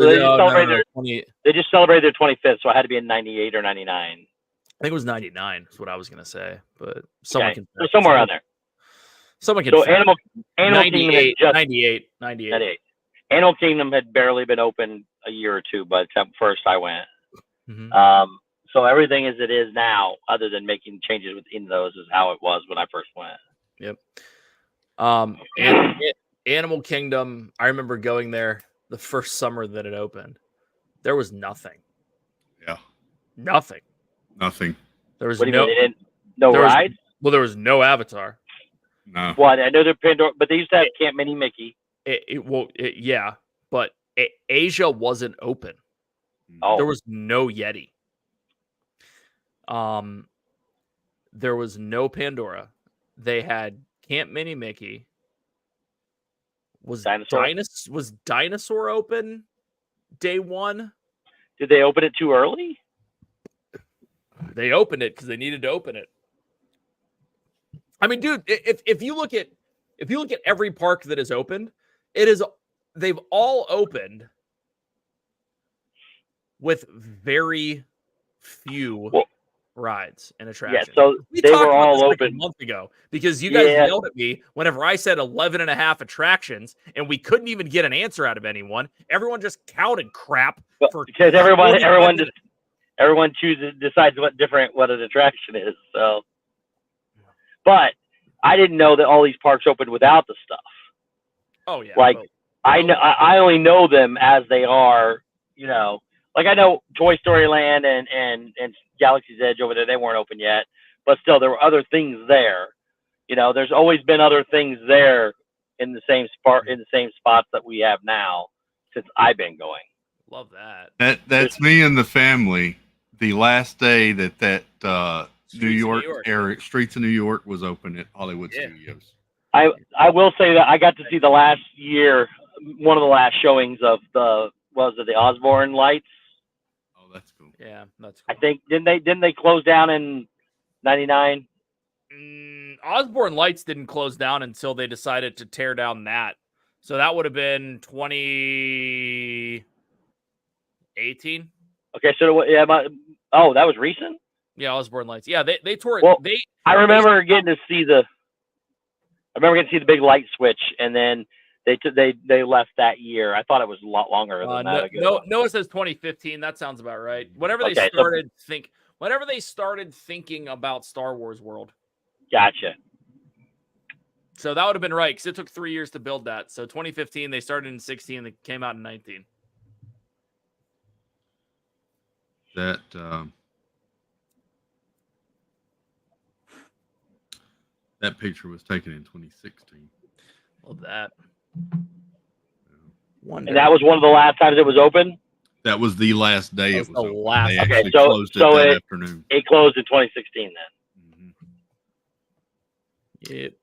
They just celebrated their 25th, so it had to be in 98 or 99. I think it was 99 is what I was going to say, but someone can. So somewhere around there. Someone can. So Animal Kingdom had just 98. Animal Kingdom had barely been open a year or two by the time first I went. Mm-hmm. So everything as it is now, other than making changes within those, is how it was when I first went. Yep. And Animal Kingdom, I remember going there the first summer that it opened. There was nothing. Yeah. Nothing. There was no rides? There was no Avatar. No. Well, I know they're Pandora, but they used to have Camp Mini Mickey. Yeah, but Asia wasn't open. Oh. There was no Yeti. There was no Pandora. They had Camp Mini Mickey. Was Dinosaur open day one? Did they open it too early? They opened it because they needed to open it. I mean, dude, if you look at every park that is opened, they've all opened with very few rides and attractions. Yeah, so they were all open a month ago because you guys yelled at me whenever I said 11 and a half attractions and we couldn't even get an answer out of anyone. Everyone just counted crap because everyone decides what an attraction is. So, but I didn't know that all these parks opened without the stuff. Oh yeah, I only know them as they are. Like I know Toy Story Land and Galaxy's Edge over there, they weren't open yet, but still there were other things there. There's always been other things there in the same spots that we have now since I've been going. Love that. That's me and the family. The last day that New York area, Streets of New York was open at Hollywood Studios. I will say that I got to see the last year, one of the last showings of the Osborne lights. Oh, that's cool. Yeah, that's cool. I think didn't they close down in '99? Osborne Lights didn't close down until they decided to tear down that. So that would have been 2018. Okay, so yeah, that was recent. Yeah, Osborne Lights. Yeah, they tore it. Well, I remember getting to see the big light switch, and then they left that year. I thought it was a lot longer than that. No, it says 2015. That sounds about right. Whenever they started thinking about Star Wars World. Gotcha. So that would have been right, because it took 3 years to build that. So 2015, they started in 16, they came out in 19. That picture was taken in 2016. Love that. And that was one of the last times it was open? That was the last day it was open. Last. They actually closed it that afternoon. It closed in 2016 then. Yep.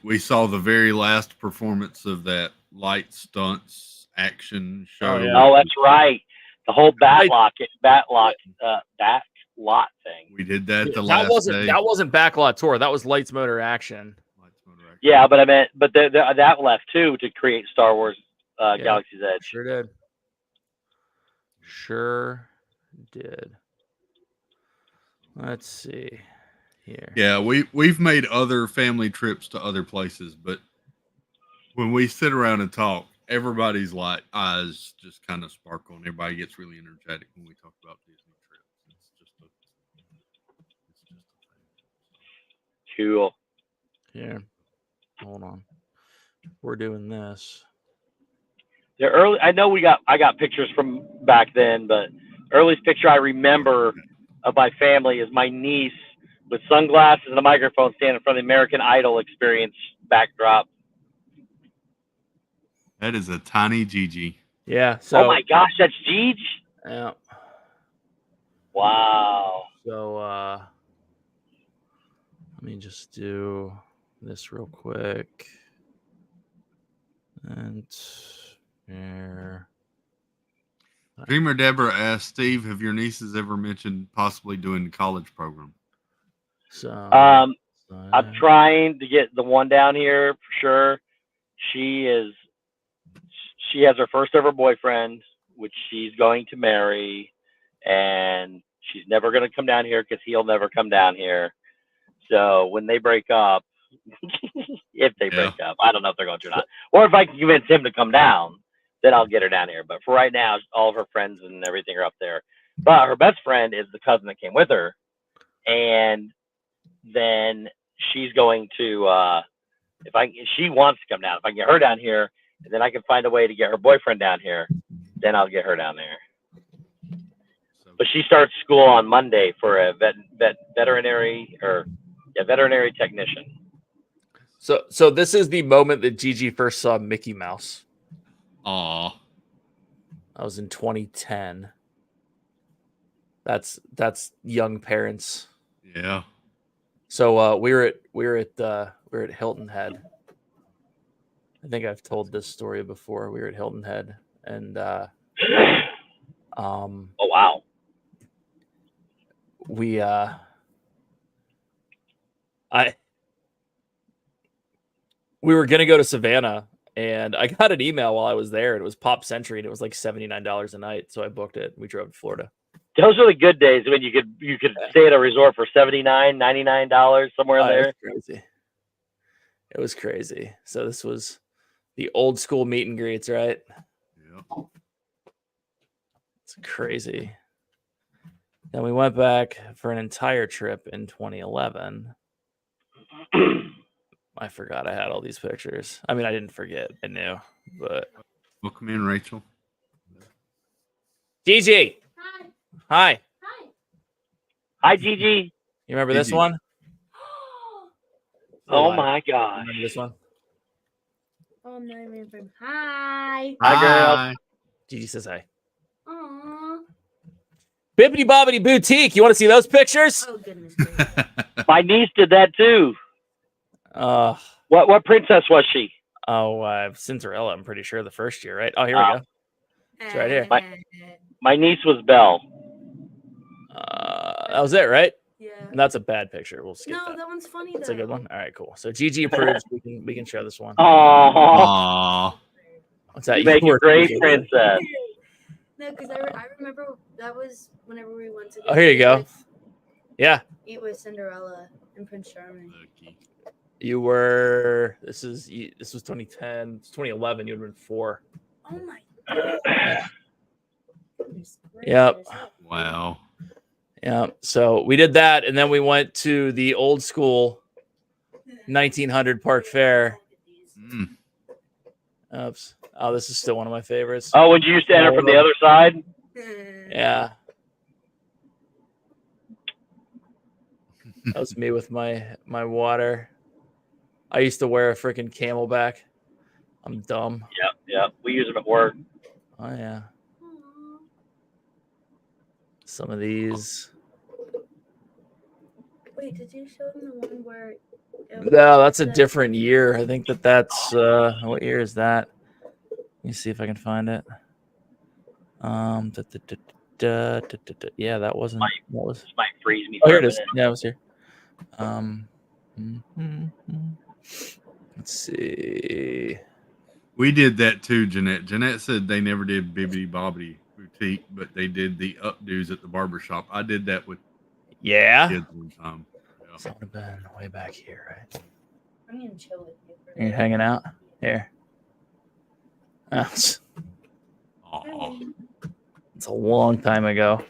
We saw the very last performance of that light stunts action show. Oh, that's right. The whole bat lot thing. We did that last day. That wasn't Backlot Tour. That was Lights Motor Action. Yeah, but I meant, that left too to create Star Wars Galaxy's Edge. Sure did. Let's see here. Yeah, we've made other family trips to other places, but when we sit around and talk, everybody's eyes just kind of sparkle, and everybody gets really energetic when we talk about Disney trips. It's just a thing. Cool. Here, hold on. We're doing this. The early, I know I got pictures from back then, but earliest picture I remember of my family is my niece with sunglasses and a microphone standing in front of the American Idol experience backdrop. That is a tiny Gigi. Yeah. So, oh my gosh, that's Gigi? Yeah. Wow. So let me just do this real quick. And there. Dreamer Deborah asked, Steve, have your nieces ever mentioned possibly doing the college program? So I'm trying to get the one down here for sure. She has her first ever boyfriend, which she's going to marry, and she's never going to come down here because he'll never come down here. So when they break up, if they break up, I don't know if they're going to or not. Or if I can convince him to come down, then I'll get her down here. But for right now, all of her friends and everything are up there. But her best friend is the cousin that came with her, and then she's going to if she wants to come down, if I can get her down here, and then I can find a way to get her boyfriend down here, then I'll get her down there. But she starts school on Monday for a veterinary technician. So this is the moment that Gigi first saw Mickey Mouse. Aw. That was in 2010. That's young parents. Yeah. So we were at Hilton Head. I think I've told this story before. We were at Hilton Head, and oh wow. We were gonna go to Savannah, and I got an email while I was there. It was Pop Century, and it was like $79 a night. So I booked it. We drove to Florida. Those are the good days when you could stay at a resort for $79, $99 somewhere in there. It was crazy. So this was the old school meet and greets, right? Yeah. It's crazy. Then we went back for an entire trip in 2011. I forgot I had all these pictures. I mean, I didn't forget. I knew, but. Welcome in, Rachel. Gigi. Hi. Hi, Gigi. You remember this one? Oh my gosh. Remember this one? Oh, I'm not even from. Hi. Hi, girl. Gigi says hi. Aww. Bibbidi Bobbidi Boutique. You want to see those pictures? Oh goodness. My niece did that too. What princess was she? Cinderella, I'm pretty sure the first year, right? Oh, here we go. It's right here. My niece was Belle. That was it, right? Yeah. And that's a bad picture. We'll skip No, that. that one's funny. That's a good one. All right, cool. So Gigi approves. we can share this one. Aww. What's that? You make a great princess. No, because I remember that was whenever we went to. Oh, here you go. Yeah. Eat with Cinderella and Prince Charming. You were. This was 2010. It's 2011. You would have been 4. Oh my god. Yep. Wow. Yeah. So we did that, and then we went to the old school 1900 Park Fair. Oops. Oh, this is still one of my favorites. Oh, when you used to enter from the other side? Yeah. That was me with my water. I used to wear a freaking Camelback. I'm dumb. Yep. We use them at work. Oh, yeah. Some of these. Wait, did you show them the one where? No, that's a different year. I think that's what year is that? Let me see if I can find it. Yeah, that wasn't. This might freeze me. Oh, here it is. Yeah, it was here. Let's see. We did that too, Jeanette. Jeanette said they never did Bibbidi Bobbidi Boutique, but they did the updos at the barbershop. I did that with kids one time. Yeah. So it would have been way back here, right? I'm gonna chill with you. Are you hanging out? Here. Aww. It's a long time ago.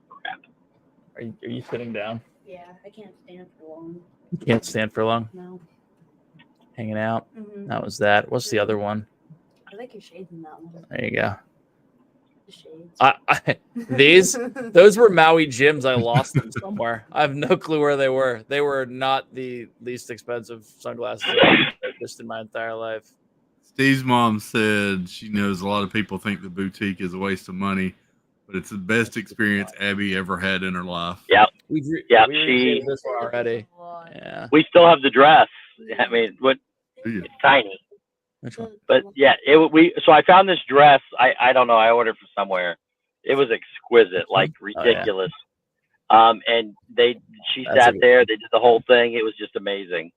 Crap. Are you sitting down? Yeah, I can't stand for long. You can't stand for long? No. Hanging out? Mhm. That was that. What's the other one? I like your shades in that one. There you go. The Those shades. were Maui gyms. I lost them somewhere. I have no clue where they were. They were not the least expensive sunglasses I've purchased in my entire life. Steve's mom said she knows a lot of people think the boutique is a waste of money, but it's the best experience Abby ever had in her life. Yep. We she. This one already. Yeah. We still have the dress. I mean, it's tiny. Which one? But yeah, so I found this dress. I don't know. I ordered from somewhere. It was exquisite, like ridiculous. Oh, yeah. And she sat there. They did the whole thing. It was just amazing.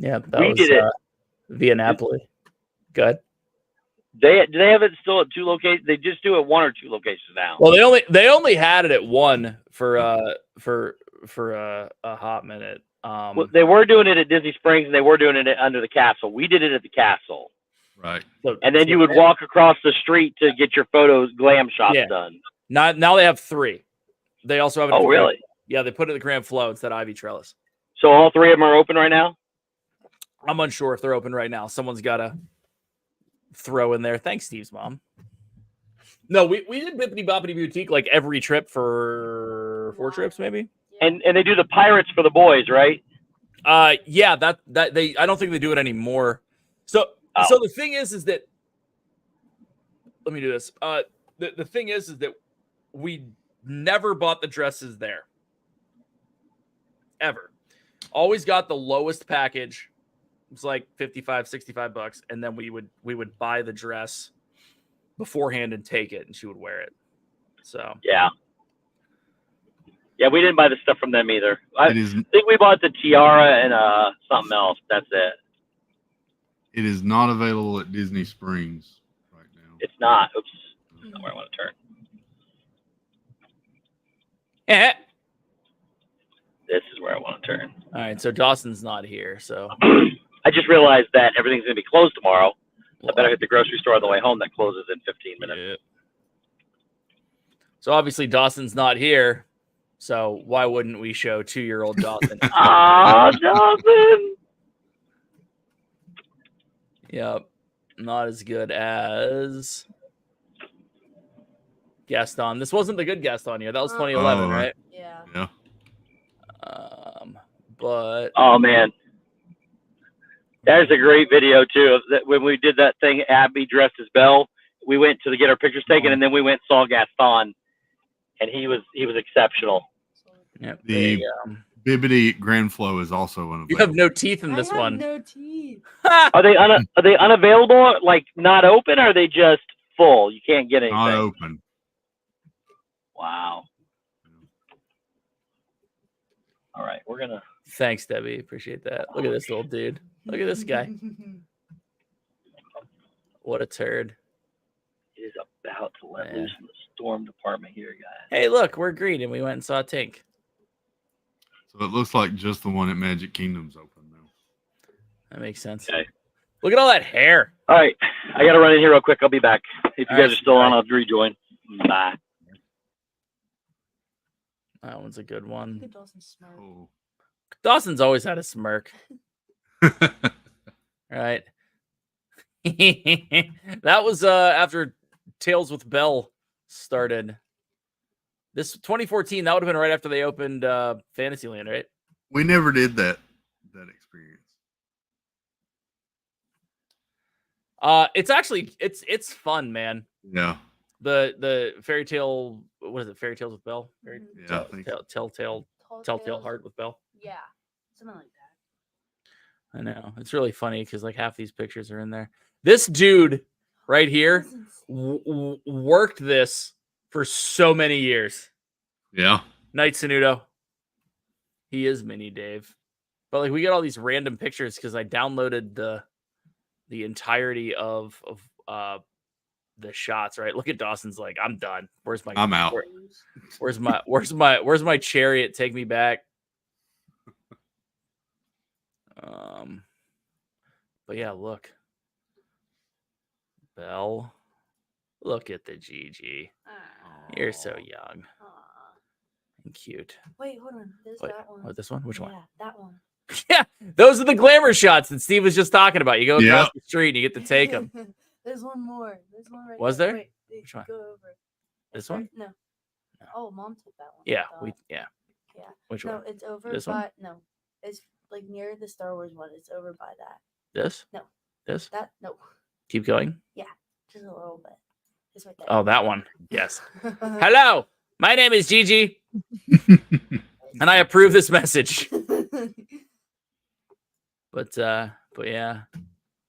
Yeah, we did it via Napoli. Good. Do they have it still at 2 locations? They just do it 1 or 2 locations now. Well, they only had it at 1 for a hot minute. Well, they were doing it at Disney Springs and they were doing it under the castle. We did it at the castle. Right. And then you would walk across the street to get your photos, glam shots done. Now they have 3. They also have it. Oh, really? Yeah, they put it at the Grand Flow instead of Ivy Trellis. So all 3 of them are open right now? I'm unsure if they're open right now. Someone's got to throw in there. Thanks, Steve's mom. No, we did Bibbidi Bobbidi Boutique like every trip for 4 trips, maybe. And they do the pirates for the boys, right? Yeah, that they. I don't think they do it anymore. So the thing is that let me do this. The thing is that we never bought the dresses there. Ever. Always got the lowest package. It was like $55-$65, and then we would buy the dress beforehand and take it, and she would wear it. So yeah, we didn't buy the stuff from them either. I think we bought the tiara and something else. That's it. It is not available at Disney Springs right now. It's not. Oops, that's not where I want to turn. Yeah. This is where I want to turn. All right, so Dawson's not here, so I just realized that everything's going to be closed tomorrow. So I better hit the grocery store on the way home. That closes in 15 minutes. Yeah. So obviously Dawson's not here. So why wouldn't we show 2-year-old Dawson? Dawson! Yep. Not as good as Gaston. This wasn't the good Gaston year. That was 2011, right? Yeah. But But oh man, there's a great video too. Of that when we did that thing, Abby dressed as Belle. We went to get our pictures taken, and then we went and saw Gaston, and he was exceptional. Yep. The Bibbidi Grand Flow is also one of You have no teeth in this I have one. no teeth. Are they unavailable? Like not open? Or are they just full? You can't get anything. Not open. Wow. All right, we're gonna. Thanks, Debbie. Appreciate that. Look at this little dude. Look at this guy. What a turd. It is about to let loose in the storm department here, guys. Hey, look, we're green, and we went and saw Tink. So it looks like just the one at Magic Kingdom's open now. That makes sense. Okay. Look at all that hair. All right, I gotta run in here real quick. I'll be back. If you All guys right, are still on, I'll rejoin. Bye. That one's a good one. Look at Dawson's smirk. Oh. Dawson's always had a smirk. Right. That was after Tales with Belle started. This 2014, that would have been right after they opened Fantasyland, right? We never did that experience. It's actually it's fun, man. Yeah. The fairy tale, what is it? Fairy Tales with Belle? Yeah, I think so. Telltale Heart with Belle. Yeah, something like that. I know. It's really funny because like half these pictures are in there. This dude right here worked this for so many years. Yeah. Night Sanudo. He is Mini Dave. But like we get all these random pictures because I downloaded the entirety of the shots, right? Look at Dawson's like, I'm done. I'm out. Where's my chariot? Take me back. But yeah, look. Belle. Look at the Gigi. You're so young. And cute. Wait, hold on. There's Wait, that one. what, this one? Which one? Yeah, that one. Yeah, those are the glamour shots that Steve was just talking about. You go across the street and you get to take them. There's one more. There's one right Was there. there? Wait, Which one? Go over. This one? No. Oh, Mom took that one. Yeah, Yeah. Which no, one? it's over This by one? no. It's like near the Star Wars one. It's over by that. This? No. This? That no. Keep going. Yeah, just a little bit. It's right there. Oh, that one. Yes. Hello, my name is Gigi, and I approve this message. But yeah.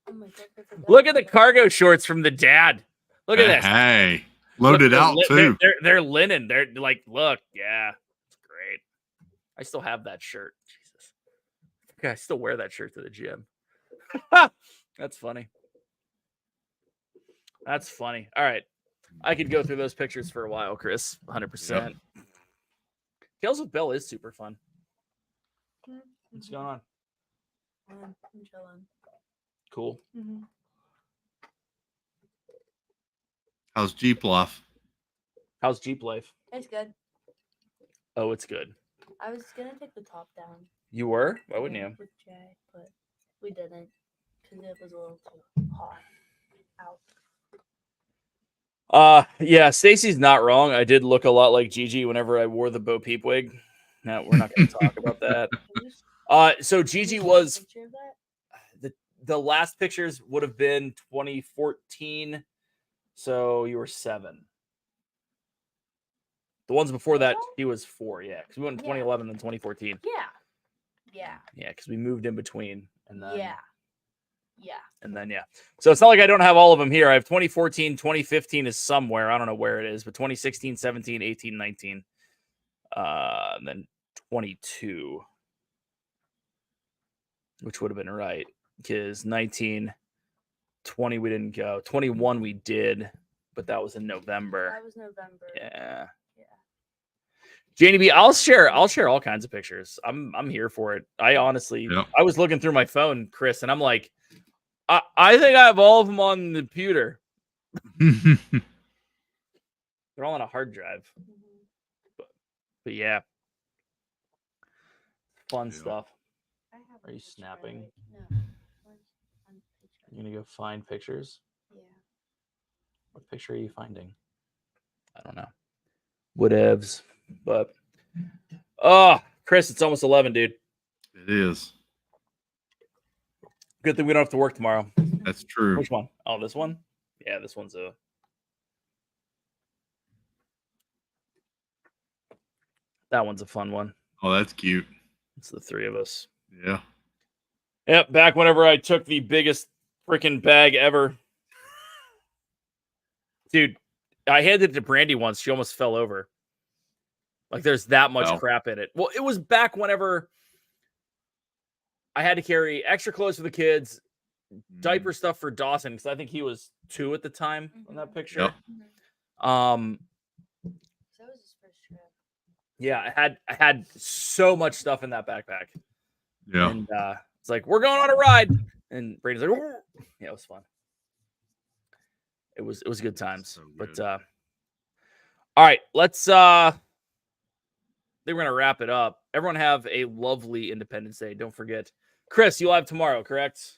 Oh my God, I forgot. Look at the cargo shorts from the dad. Look at this. Hey, loaded Look, out too. They're linen. They're like, look, yeah, it's great. I still have that shirt. Jesus, I still wear that shirt to the gym. That's funny. That's funny. All right, I could go through those pictures for a while, Chris. 100%. Tales with Belle is super fun. What's going on? I'm chilling. Cool. Mm-hmm. How's Jeep life? How's Jeep life? It's good. Oh, it's good. I was gonna take the top down. You were? Why wouldn't you? With Jay, but we didn't because it was a little too hot out. Yeah, Stacy's not wrong. I did look a lot like Gigi whenever I wore the Bo Peep wig. No, we're not going to talk about that. So Gigi was the last pictures would have been 2014. So you were 7. The ones before that, he was 4. Yeah, because we went in 2011 and 2014. Yeah. Yeah, because we moved in between, and then and then So it's not like I don't have all of them here. I have 2014, 2015 is somewhere. I don't know where it is, but 2016, 17, 18, 19, and then 22, which would have been right because 19, 20 we didn't go. 21 we did, but that was in November. That was November. Yeah. Janie B, I'll share all kinds of pictures. I'm here for it. I honestly, I was looking through my phone, Chris, and I'm like, I think I have all of them on the computer. They're all on a hard drive. But yeah. Fun stuff. Are you snapping? No. You're going to go find pictures? Yeah. What picture are you finding? I don't know. Whatevs. But, Chris, it's almost 11, dude. It is. Good thing we don't have to work tomorrow. That's true. Which one? Oh, this one? Yeah, this one's a. That one's a fun one. Oh, that's cute. It's the three of us. Yeah. Yep. Back whenever I took the biggest freaking bag ever. Dude, I handed it to Brandy once. She almost fell over. Like there's that much crap in it. Well, it was back whenever I had to carry extra clothes for the kids, diaper stuff for Dawson, because I think he was 2 at the time in that picture. Yep. So that was his first trip. Yeah, I had so much stuff in that backpack. Yeah. And it's like, we're going on a ride. And Brady's like, "Ooh." Yeah, it was fun. It was good times. So but good. all right, let's I think we're gonna wrap it up. Everyone have a lovely Independence Day. Don't forget. Chris, you'll have tomorrow, correct?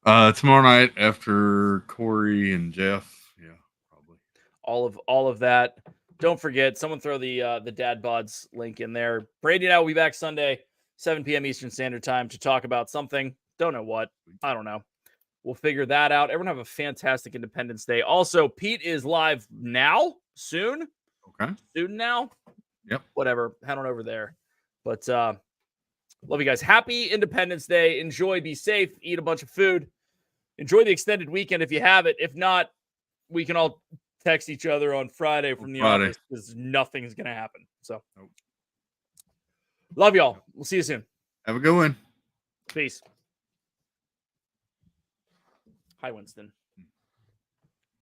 Tomorrow night after Corey and Jeff. Yeah, probably. All of that. Don't forget, someone throw the Dad Bods link in there. Brady and I will be back Sunday, 7 p.m. Eastern Standard Time to talk about something. Don't know what. I don't know. We'll figure that out. Everyone have a fantastic Independence Day. Also, Pete is live now, soon. Okay. Soon now. Yep. Whatever. Head on over there. But love you guys. Happy Independence Day. Enjoy. Be safe. Eat a bunch of food. Enjoy the extended weekend if you have it. If not, we can all text each other on Friday from the office because nothing's going to happen. So, love y'all. We'll see you soon. Have a good one. Peace. Hi, Winston.